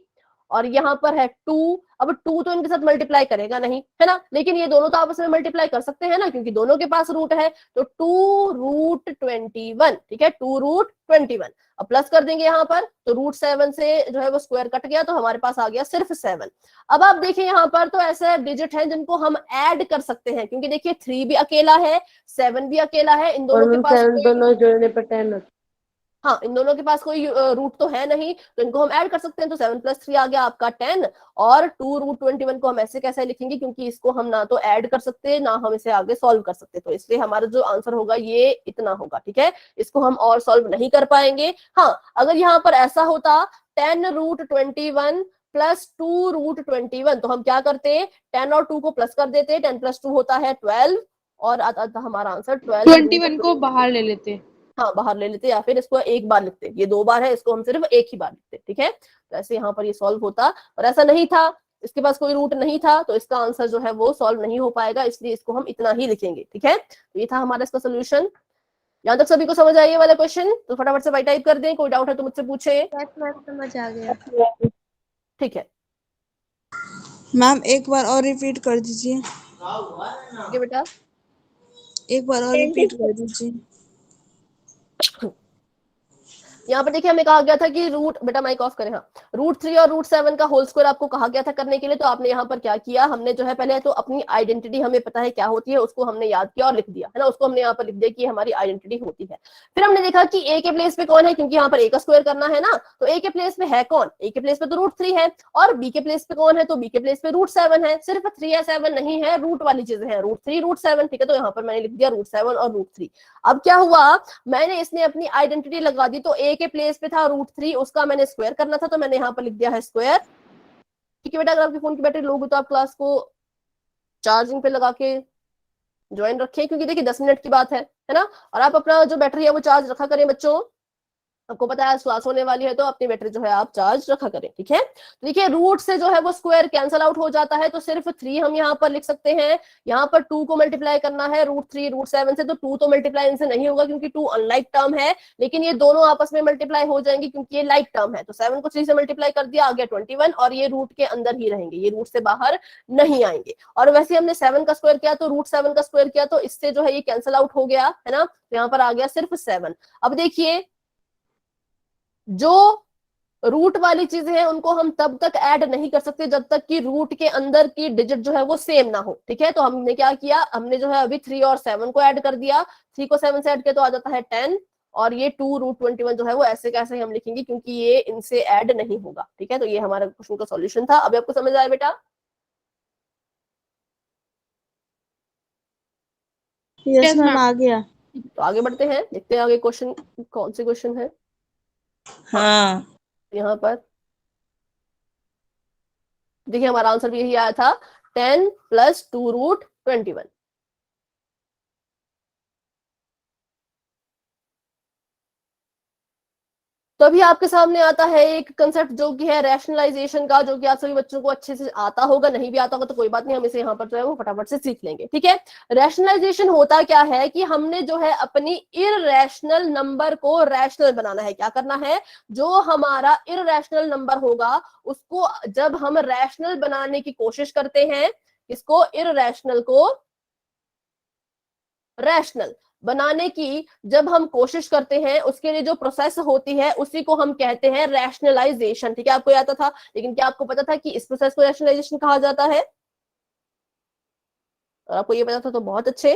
Speaker 1: और यहाँ पर है 2। अब 2 तो इनके साथ मल्टीप्लाई करेगा नहीं, है ना, लेकिन ये दोनों तो आपस में मल्टीप्लाई कर सकते हैं ना, क्योंकि दोनों के पास रूट है। तो 2√21, ठीक है, 2√21। अब प्लस कर देंगे यहाँ पर, तो √7 से जो है वो स्क्वायर कट गया, तो हमारे पास आ गया सिर्फ 7। अब आप देखिए यहाँ पर तो ऐसे डिजिट है जिनको हम ऐड कर सकते हैं, क्योंकि देखिए 3 भी अकेला है, 7 भी अकेला है, इन दोनों के पास
Speaker 2: दोनों जोड़ने पर 10
Speaker 1: हाँ, इन दोनों के पास कोई रूट तो है नहीं, तो इनको हम ऐड कर सकते हैं। तो 7 + 3 आ गया आपका 10, और 2√21 को हम ऐसे कैसे लिखेंगे, क्योंकि इसको हम ना तो ऐड कर सकते ना हम इसे आगे सॉल्व कर सकते, तो इसलिए हमारा जो आंसर होगा ये इतना होगा, ठीक है, इसको हम और सॉल्व नहीं कर पाएंगे। हाँ, अगर यहाँ पर ऐसा होता 10√21 + 2√21, तो हम क्या करते, 10 और 2 को प्लस कर देते, 10 + 2 होता है 12, और हमारा आंसर
Speaker 3: 21 को बाहर ले लेते।
Speaker 1: हाँ, बाहर ले लेते, या फिर इसको एक बार लिखते, ये 2 बार है, इसको हम सिर्फ एक ही बार लिखते, ठीक है। तो ऐसे यहाँ पर ये सॉल्व होता, और ऐसा नहीं था, इसके पास कोई रूट नहीं था, तो इसका आंसर जो है वो सॉल्व नहीं हो पाएगा, इसलिए इसको हम इतना ही लिखेंगे, ठीक है। तो ये था हमारा इसका सोल्यूशन। यहाँ तक सभी को समझ आई ये वाला क्वेश्चन? तो फटाफट से टाइप कर दें, कोई डाउट है तो मुझसे पूछे।
Speaker 4: समझ आ गया।
Speaker 1: ठीक है,
Speaker 7: मैम एक बार और रिपीट कर दीजिए।
Speaker 1: ठीक है बेटा।
Speaker 7: एक बार और रिपीट कर दीजिए।
Speaker 1: यहाँ पर देखिए हमें कहा गया था कि रूट, बेटा माइक ऑफ करें, हाँ, √3 और √7 का होल स्क्वायर आपको कहा गया था करने के लिए। तो आपने यहाँ पर क्या किया, हमने जो है पहले तो अपनी आइडेंटिटी हमें पता है क्या होती है, उसको हमने याद किया और लिख दिया, है ना, उसको हमने यहाँ पर लिख दिया कि हमारी आइडेंटिटी होती है। फिर हमने देखा कि ए के प्लेस पे कौन है, क्योंकि यहाँ पर ए का स्क्वायर करना है ना, तो ए के प्लेस पे है कौन, ए के प्लेस पे तो √3 है, और बी के प्लेस पे कौन है, तो बी के प्लेस पे √7 है। सिर्फ 3 या 7 नहीं है, रूट वाली चीजें हैं, √3 √7, ठीक है। तो यहाँ पर मैंने लिख दिया √7 और √3। अब क्या हुआ, मैंने इसने अपनी आइडेंटिटी लगा दी, तो ए के प्लेस पे था √3, उसका मैंने स्क्वायर करना था, तो मैंने यहाँ पर लिख दिया है स्क्वायर, ठीक है बेटा। अगर आपके फोन की बैटरी लो हो तो आप क्लास को चार्जिंग पे लगा के ज्वाइन रखें, क्योंकि देखिए 10 मिनट की बात है ना, और आप अपना जो बैटरी है वो चार्ज रखा करें बच्चों। आपको पता है क्लास होने वाली है, तो अपनी बैटरी जो है आप चार्ज रखा करें, ठीक है। तो देखिए रूट से जो है वो स्क्वायर कैंसल आउट हो जाता है, तो सिर्फ 3 हम यहाँ पर लिख सकते हैं। यहाँ पर 2 को मल्टीप्लाई करना है √3 √7 से, तो 2 तो मल्टीप्लाई इनसे नहीं होगा, क्योंकि 2 अनलाइक टर्म है, लेकिन ये दोनों आपस में मल्टीप्लाई हो जाएंगे, क्योंकि ये लाइक टर्म है। तो 7 को 3 से मल्टीप्लाई कर दिया, आ गया 21, और ये रूट के अंदर ही रहेंगे, ये रूट से बाहर नहीं आएंगे। और वैसे हमने 7 का स्क्वायर किया, तो √7 का स्क्वायर किया, तो इससे जो है ये कैंसल आउट हो गया, है ना। तो यहाँ पर आ गया सिर्फ 7। अब देखिए जो रूट वाली चीजें हैं उनको हम तब तक ऐड नहीं कर सकते जब तक कि रूट के अंदर की डिजिट जो है वो सेम ना हो, ठीक है। तो हमने क्या किया, हमने जो है अभी 3 और 7 को ऐड कर दिया, 3 को 7 से ऐड किया तो आ जाता है 10, और ये 2√21 जो है वो ऐसे कैसे हम लिखेंगे, क्योंकि ये इनसे ऐड नहीं होगा, ठीक है। तो ये हमारा क्वेश्चन का सॉल्यूशन था। अभी आपको समझ आया बेटा?
Speaker 7: यस मैम, आ गया।
Speaker 1: तो आगे बढ़ते हैं, देखते हैं आगे क्वेश्चन कौन से क्वेश्चन है।
Speaker 7: हाँ,
Speaker 1: यहाँ पर देखिए हमारा आंसर भी यही आया था, 10 + 2√21। तो अभी आपके सामने आता है एक कंसेप्ट जो कि है रैशनलाइजेशन का, जो कि आप सभी बच्चों को अच्छे से आता होगा, नहीं भी आता होगा तो कोई बात नहीं, हम इसे यहाँ पर जो है वो फटाफट से सीख लेंगे, ठीक है। रैशनलाइजेशन होता क्या है कि हमने जो है अपनी इररेशनल नंबर को रैशनल बनाना है। क्या करना है, जो हमारा इररेशनल नंबर होगा उसको जब हम रैशनल बनाने की कोशिश करते हैं, इसको इररेशनल को रैशनल बनाने की जब हम कोशिश करते हैं, उसके लिए जो प्रोसेस होती है उसी को हम कहते हैं रैशनलाइजेशन, ठीक है। आपको याद था, लेकिन क्या आपको पता था कि इस प्रोसेस को रैशनलाइजेशन कहा जाता है? और आपको ये पता था तो बहुत अच्छे।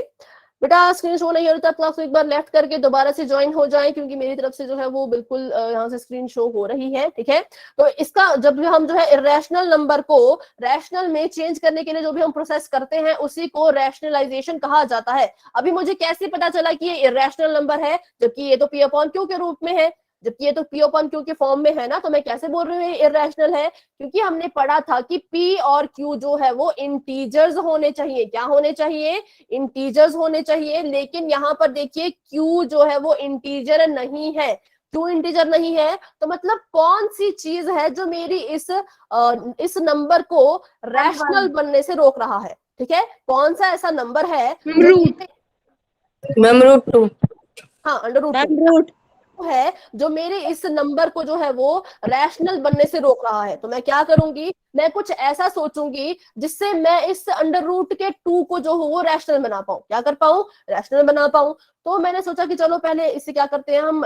Speaker 1: बेटा स्क्रीन शो नहीं हो रहा था, क्लास को एक बार लेफ्ट करके दोबारा से ज्वाइन हो जाएं, क्योंकि मेरी तरफ से जो है वो बिल्कुल यहाँ से स्क्रीन शो हो रही है, ठीक है। तो इसका जब भी हम जो है इरेशनल नंबर को रैशनल में चेंज करने के लिए जो भी हम प्रोसेस करते हैं उसी को रैशनलाइजेशन कहा जाता है। अभी मुझे कैसे पता चला कि ये इरेशनल नंबर है जबकि ये तो P/Q के रूप में है, जबकि ये तो P/Q के फॉर्म में है ना, तो मैं कैसे बोल रही हूँ इरेशनल है? क्योंकि हमने पढ़ा था कि P और Q जो है वो इंटीजर्स होने चाहिए। क्या होने चाहिए? इंटीजर्स होने चाहिए। लेकिन यहाँ पर देखिए Q जो है वो इंटीजर नहीं है। क्यों इंटीजर नहीं है? तो मतलब कौन सी चीज है जो मेरी इस नंबर को रैशनल बनने से रोक रहा है, ठीक है। कौन सा ऐसा नंबर है?
Speaker 2: मैम √2।
Speaker 1: हाँ, √2।
Speaker 7: मैम रूट
Speaker 1: है जो मेरे इस नंबर को जो है वो रैशनल बनने से रोक रहा है। तो मैं क्या करूंगी, मैं कुछ ऐसा सोचूंगी जिससे मैं इस अंडर रूट के 2 को जो हो वो रैशनल बना पाऊं। क्या कर पाऊं, रैशनल बना पाऊं। तो मैंने सोचा कि चलो पहले इसे क्या करते हैं, हम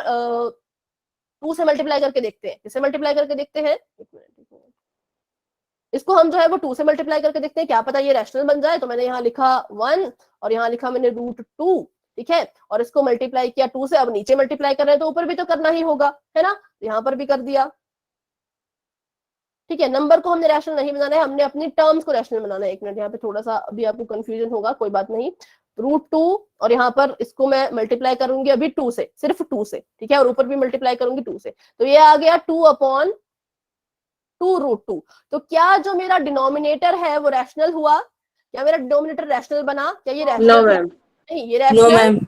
Speaker 1: 2 से मल्टीप्लाई करके देखते हैं। किससे मल्टीप्लाई करके देखते हैं, एक मिनट, इसको हम जो है वो 2 से मल्टीप्लाई करके देखते हैं, क्या पता ये रैशनल बन जाए। तो मैंने यहाँ लिखा 1 और यहाँ लिखा मैंने √2, ठीक है, और इसको मल्टीप्लाई किया 2 से। अब नीचे मल्टीप्लाई कर रहे हैं तो ऊपर भी तो करना ही होगा, है ना, यहाँ पर भी कर दिया, ठीक है। नंबर को हमने रैशनल नहीं बनाना है, हमने अपनी टर्म्स को रैशनल बनाना है। एक मिनट, यहाँ पे थोड़ा सा अभी आपको कंफ्यूजन होगा, कोई बात नहीं। √2 और यहाँ पर इसको मैं मल्टीप्लाई करूंगी अभी 2 से, सिर्फ 2 से, ठीक है, और ऊपर भी मल्टीप्लाई करूंगी 2 से। तो ये आ गया 2/2 √2। तो क्या जो मेरा डिनोमिनेटर है वो रैशनल हुआ, क्या मेरा डिनोमिनेटर रैशनल बना, क्या ये रैशनल नहीं, ये रैशनल,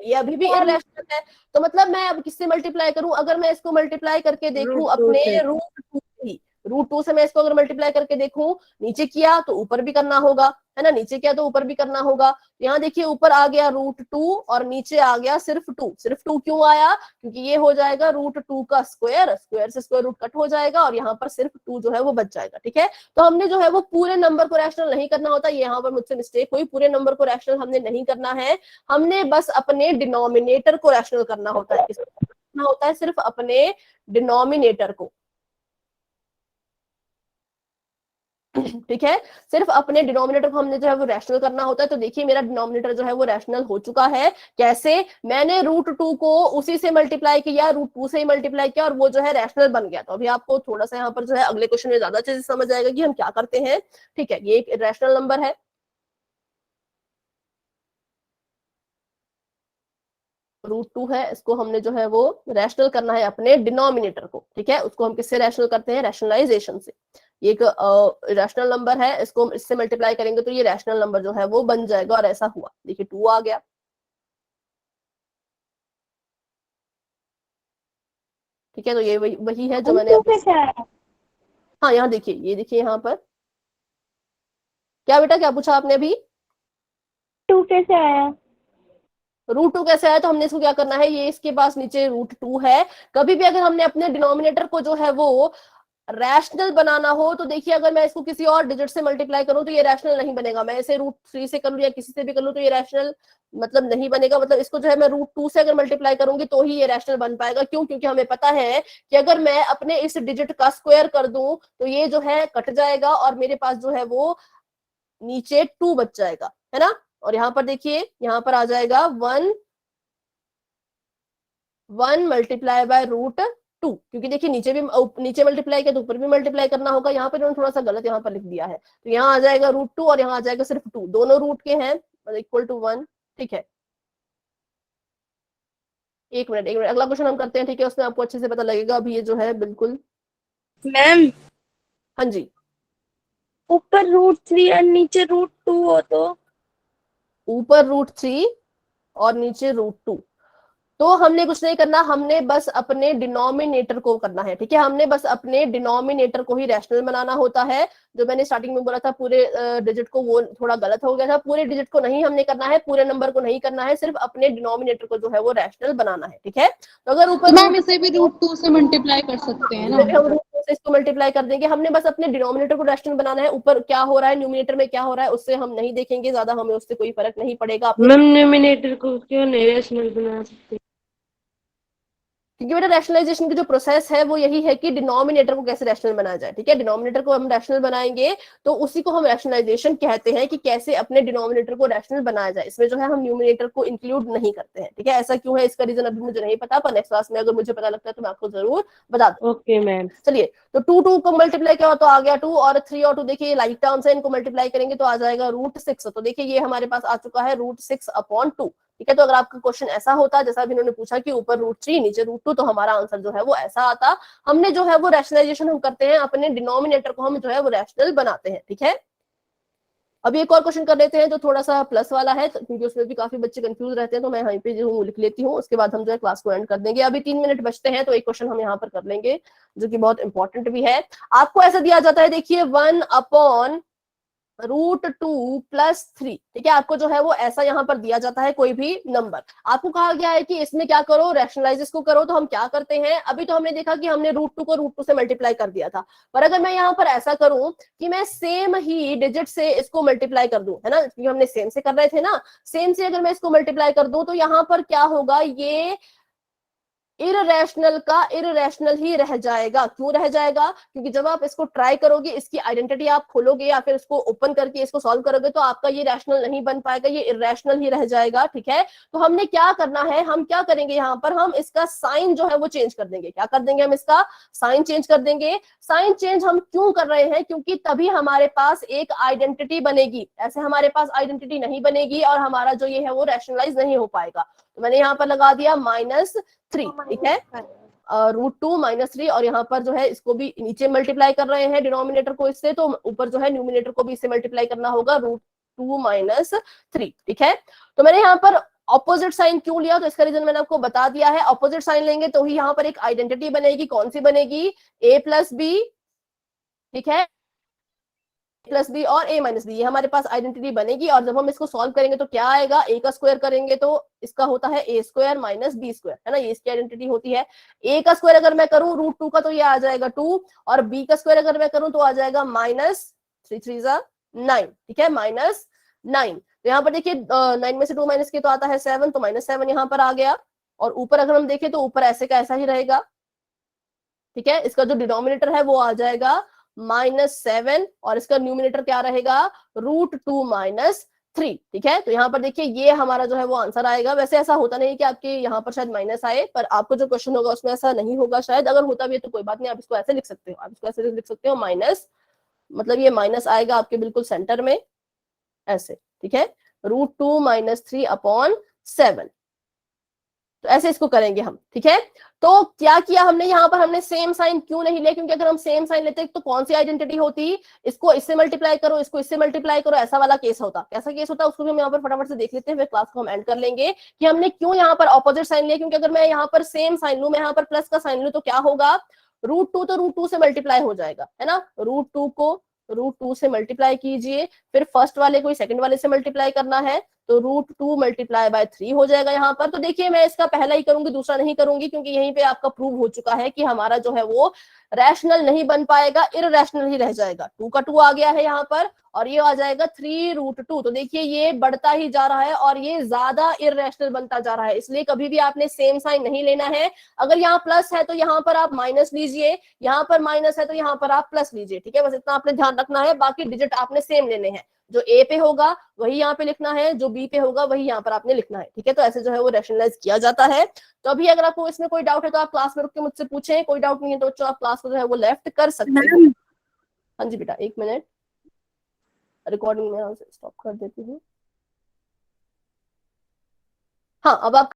Speaker 1: ये अभी भी इररेशनल है। तो मतलब मैं अब किससे मल्टीप्लाई करूं, अगर मैं इसको मल्टीप्लाई करके देखूं अपने √2 से मैं इसको अगर मल्टीप्लाई करके देखूं, नीचे किया तो ऊपर भी करना होगा, है ना, नीचे किया तो ऊपर भी करना होगा। यहाँ देखिए ऊपर आ गया √2 और नीचे आ गया सिर्फ 2। सिर्फ 2 क्यों आया, क्योंकि ये हो जाएगा √2 का स्क्वायर, स्क्वायर से स्क्वायर रूट कट हो जाएगा और यहाँ पर सिर्फ 2 जो है वो बच जाएगा, ठीक है। तो हमने जो है वो पूरे नंबर को रैशनल नहीं करना होता, यहाँ पर मुझसे मिस्टेक हुई, पूरे नंबर को रैशनल हमने नहीं करना है, हमने बस अपने डिनोमिनेटर को रैशनल करना होता है। किसको करना होता है, सिर्फ अपने डिनोमिनेटर को, ठीक है, सिर्फ अपने डिनोमिनेटर को हमने जो है वो रैशनल करना होता है। तो देखिए मेरा डिनोमिनेटर जो है वो रैशनल हो चुका है। कैसे, मैंने √2 को उसी से मल्टीप्लाई किया, √2 से ही मल्टीप्लाई किया और वो जो है रैशनल बन गया। तो अभी आपको थोड़ा सा यहाँ पर जो है अगले क्वेश्चन में ज्यादा अच्छे से समझ आएगा कि हम क्या करते हैं, ठीक है। ये एक रैशनल नंबर है, √2 है, इसको हमने जो है वो रैशनल करना है अपने डिनोमिनेटर को, ठीक है। उसको हम किससे रैशनल करते हैं, रैशनलाइजेशन से। ये एक रैशनल नंबर है, इसको हम इससे मल्टीप्लाई करेंगे तो ये रैशनल नंबर जो है वो बन जाएगा और ऐसा हुआ। देखिए 2 आ गया, ठीक है। तो ये वही है जो मैंने हाँ यहाँ देखिए, ये देखिए यहाँ पर क्या बेटा, क्या पूछा आपने अभी,
Speaker 2: 2 कैसे आया?
Speaker 1: √2 कैसे आया, तो हमने इसको क्या करना है, ये इसके पास नीचे √2 है। कभी भी अगर हमने अपने डिनोमिनेटर को जो है वो रैशनल बनाना हो तो देखिए अगर मैं इसको किसी और डिजिट से मल्टीप्लाई करूं तो ये रैशनल नहीं बनेगा। मैं इसे √3 से करूं या किसी से भी कर लूं तो ये रैशनल मतलब नहीं बनेगा। मतलब इसको जो है मैं √2 से अगर मल्टीप्लाई करूंगी तो ही ये रैशनल बन पाएगा। क्यों, क्योंकि हमें पता है कि अगर मैं अपने इस डिजिट का स्क्वायर कर दूं तो ये जो है कट जाएगा और मेरे पास जो है वो नीचे 2 बच जाएगा, है ना। और यहाँ पर देखिए, यहाँ पर आ जाएगा 1 मल्टीप्लाई बाय √2, क्योंकि देखिए नीचे मल्टीप्लाई किया तो ऊपर भी मल्टीप्लाई करना होगा। यहाँ पे थोड़ा सा गलत यहाँ पर लिख दिया है, तो यहाँ आ जाएगा √2 और यहाँ आ जाएगा सिर्फ 2, दोनों रूट के हैं इक्वल टू 1, ठीक है। एक मिनट अगला क्वेश्चन हम करते हैं, ठीक है, उसमें आपको अच्छे से पता लगेगा। अभी ये जो है बिल्कुल,
Speaker 4: मैम
Speaker 1: हाँ जी,
Speaker 4: ऊपर √3 और नीचे √2 हो तो
Speaker 1: ऊपर √3 और नीचे √2, तो हमने कुछ नहीं करना, हमने बस अपने डिनोमिनेटर को करना है, ठीक है। हमने बस अपने डिनोमिनेटर को ही रैशनल बनाना होता है। जो मैंने स्टार्टिंग में बोला था पूरे डिजिट को, वो थोड़ा गलत हो गया था। पूरे डिजिट को नहीं हमने करना है, पूरे नंबर को नहीं करना है, सिर्फ अपने डिनोमिनेटर को जो है वो रैशनल बनाना है, ठीक है। तो अगर ऊपर
Speaker 3: मैम इसे भी √2 से मल्टीप्लाई कर सकते हैं ना।
Speaker 1: हम √2 से इसको मल्टीप्लाई कर देंगे। हमने बस अपने डिनोमिनेटर को रैशनल बनाना है, ऊपर क्या हो रहा है न्यूमिनेटर में क्या हो रहा है उससे हम नहीं देखेंगे ज्यादा, हमें उससे कोई फर्क नहीं पड़ेगा।
Speaker 2: मैम न्यूमिनेटर को क्यों नहीं रैशनल बना सकते?
Speaker 1: क्योंकि बेटा रैशनलाइजेशन की जो प्रोसेस है वो यही है कि डिनोमिनेटर को कैसे रैशनल बनाया जाए, ठीक है। डिनोमिनेटर को हम रैशनल बनाएंगे तो उसी को हम रैशनलाइजेशन कहते हैं, कि कैसे अपने डिनोमिनेटर को रैशनल बनाया जाए। इसमें जो है हम न्यूमिनेटर को इंक्लूड नहीं करते हैं, ठीक है। ऐसा क्यों है, इसका रीजन अभी मुझे नहीं पता, पर नेक्स्ट क्लास में अगर मुझे पता लगता है तो मैं आपको जरूर बता दूं।
Speaker 2: Okay ma'am.
Speaker 1: चलिए, तो 2 को मल्टीप्लाई किया तो आ गया 2, और 3 और 2 देखिए लाइक टर्म्स है, इनको मल्टीप्लाई करेंगे तो आ जाएगा √6। तो देखिए ये हमारे पास आ चुका है √6/2, ठीक है। तो अगर आपका क्वेश्चन ऐसा होता जैसा भी इन्होंने पूछा कि ऊपर √3 नीचे √2, तो हमारा आंसर जो है वो ऐसा आता। हमने जो है वो रैशनलाइजेशन हम करते हैं, अपने डिनोमिनेटर को हम जो है वो रैशनल बनाते हैं, ठीक है। अभी एक और क्वेश्चन कर लेते हैं जो थोड़ा सा प्लस वाला है, क्योंकि उसमें भी काफी बच्चे कंफ्यूज रहते हैं, तो मैं यहाँ पे जो लिख लेती हूँ, उसके बाद हम जो है क्लास को एंड कर देंगे। अभी 3 मिनट बचते हैं, तो एक क्वेश्चन हम यहाँ पर कर लेंगे जो कि बहुत इंपॉर्टेंट भी है। आपको ऐसा दिया जाता है, देखिए 1/, √2 + 3, ठीक है। आपको जो है वो ऐसा यहाँ पर दिया जाता है कोई भी नंबर, आपको कहा गया है कि इसमें क्या करो, रैशनलाइज इसको करो। तो हम क्या करते हैं, अभी तो हमने देखा कि हमने √2 को √2 से मल्टीप्लाई कर दिया था, पर अगर मैं यहाँ पर ऐसा करूं कि मैं सेम ही डिजिट से इसको मल्टीप्लाई कर दूं, है ना, क्योंकि हमने सेम से कर रहे थे ना, सेम से अगर मैं इसको मल्टीप्लाई कर दूं तो यहाँ पर क्या होगा, ये इररेशनल का इररेशनल ही रह जाएगा। क्यों रह जाएगा, क्योंकि जब आप इसको ट्राई करोगे, इसकी आइडेंटिटी आप खोलोगे या फिर इसको ओपन करके इसको सॉल्व करोगे, तो आपका ये रैशनल नहीं बन पाएगा, ये इररेशनल ही रह जाएगा, ठीक है। तो हमने क्या करना है, हम क्या करेंगे, यहाँ पर हम इसका साइन जो है वो चेंज कर देंगे। क्या कर देंगे, हम इसका साइन चेंज कर देंगे। साइन चेंज हम क्यों कर रहे हैं, क्योंकि तभी हमारे पास एक आइडेंटिटी बनेगी, ऐसे हमारे पास आइडेंटिटी नहीं बनेगी और हमारा जो ये है वो रैशनलाइज नहीं हो पाएगा। तो मैंने यहाँ पर लगा दिया -3, ठीक है, √2 - 3, और यहाँ पर जो है इसको भी नीचे मल्टीप्लाई कर रहे हैं डिनोमिनेटर को इससे, तो ऊपर जो है न्यूमिनेटर को भी इससे मल्टीप्लाई करना होगा, √2 - 3, ठीक है। तो मैंने यहाँ पर ऑपोजिट साइन क्यों लिया, तो इसका रीजन मैंने आपको बता दिया है। ऑपोजिट साइन लेंगे तो ही यहाँ पर एक आइडेंटिटी बनेगी, कौन सी बनेगी, a + b, ठीक है, प्लस बी और a - b, ये हमारे पास आइडेंटिटी बनेगी। और जब हम इसको सॉल्व करेंगे तो क्या आएगा, a का स्क्वायर करेंगे तो इसका होता है a² - b², है ना, ये इसकी आइडेंटिटी होती है। a का स्क्वायर अगर मैं करूं √2 का तो ये आ जाएगा 2, और b का स्क्वायर अगर मैं करूं तो आ जाएगा -3 3 9, ठीक है, -9। तो यहाँ पर देखिए 9 में से 2 माइनस के तो आता है 7, तो -7 यहाँ पर आ गया। और ऊपर अगर हम देखें तो ऊपर ऐसे का ऐसा ही रहेगा, ठीक है। इसका जो डिनोमिनेटर है वो आ जाएगा -7, और इसका न्यूमिनेटर क्या रहेगा, √2 - 3, ठीक है। तो यहाँ पर देखिए ये हमारा जो है वो आंसर आएगा। वैसे ऐसा होता नहीं कि आपके यहाँ पर शायद माइनस आए, पर आपको जो क्वेश्चन होगा उसमें ऐसा नहीं होगा शायद। अगर होता भी है तो कोई बात नहीं, आप इसको ऐसे लिख सकते हो, आप इसको ऐसे लिख सकते हो माइनस, मतलब ये माइनस आएगा आपके बिल्कुल सेंटर में ऐसे, ठीक है, √2 - 3/7। तो ऐसे इसको करेंगे हम, ठीक है। तो क्या किया हमने यहाँ पर, हमने सेम साइन क्यों नहीं लिया, क्योंकि अगर हम सेम साइन लेते तो कौन सी आइडेंटिटी होती, इसको इससे मल्टीप्लाई करो, इसको इससे मल्टीप्लाई करो, ऐसा वाला केस होता। कैसा केस होता उसको भी हम यहाँ पर फटाफट से देख लेते हैं, फिर क्लास को हम एंड कर लेंगे कि हमने क्यों यहाँ पर ऑपोजिट साइन लिया। क्योंकि अगर मैं यहाँ पर सेम साइन लूं, मैं यहाँ पर प्लस का साइन लूं, तो क्या होगा, √2 तो √2 से मल्टीप्लाई हो जाएगा, है ना, √2 को √2 से मल्टीप्लाई कीजिए, फिर फर्स्ट वाले को सेकंड वाले से मल्टीप्लाई करना है, तो √2 × 3 हो जाएगा यहाँ पर। तो देखिए मैं इसका पहला ही करूंगी, दूसरा नहीं करूंगी, क्योंकि यहीं पे आपका प्रूव हो चुका है कि हमारा जो है वो रैशनल नहीं बन पाएगा, इररेशनल ही रह जाएगा। 2 का 2 आ गया है यहाँ पर, और ये आ जाएगा 3√2। तो देखिए ये बढ़ता ही जा रहा है और ये ज्यादा इररेशनल बनता जा रहा है, इसलिए कभी भी आपने सेम साइन नहीं लेना है। अगर यहाँ प्लस है तो यहाँ पर आप माइनस लीजिए, यहाँ पर माइनस है तो यहाँ पर आप प्लस लीजिए, ठीक है, बस इतना आपने ध्यान रखना है। बाकी डिजिट आपने सेम लेने हैं, जो a पे होगा वही यहाँ पे लिखना है, जो b पे होगा वही यहाँ पर आपने लिखना है, ठीक है। तो ऐसे जो है वो रैशनलाइज किया जाता है। तो अभी अगर आपको इसमें कोई डाउट है तो आप क्लास में रुक के मुझसे पूछें, कोई डाउट नहीं है तो बच्चों आप क्लास को जो है वो लेफ्ट कर सकते हो। हाँ जी बेटा, 1 मिनट, रिकॉर्डिंग में स्टॉप कर देती हूँ। हाँ, अब आप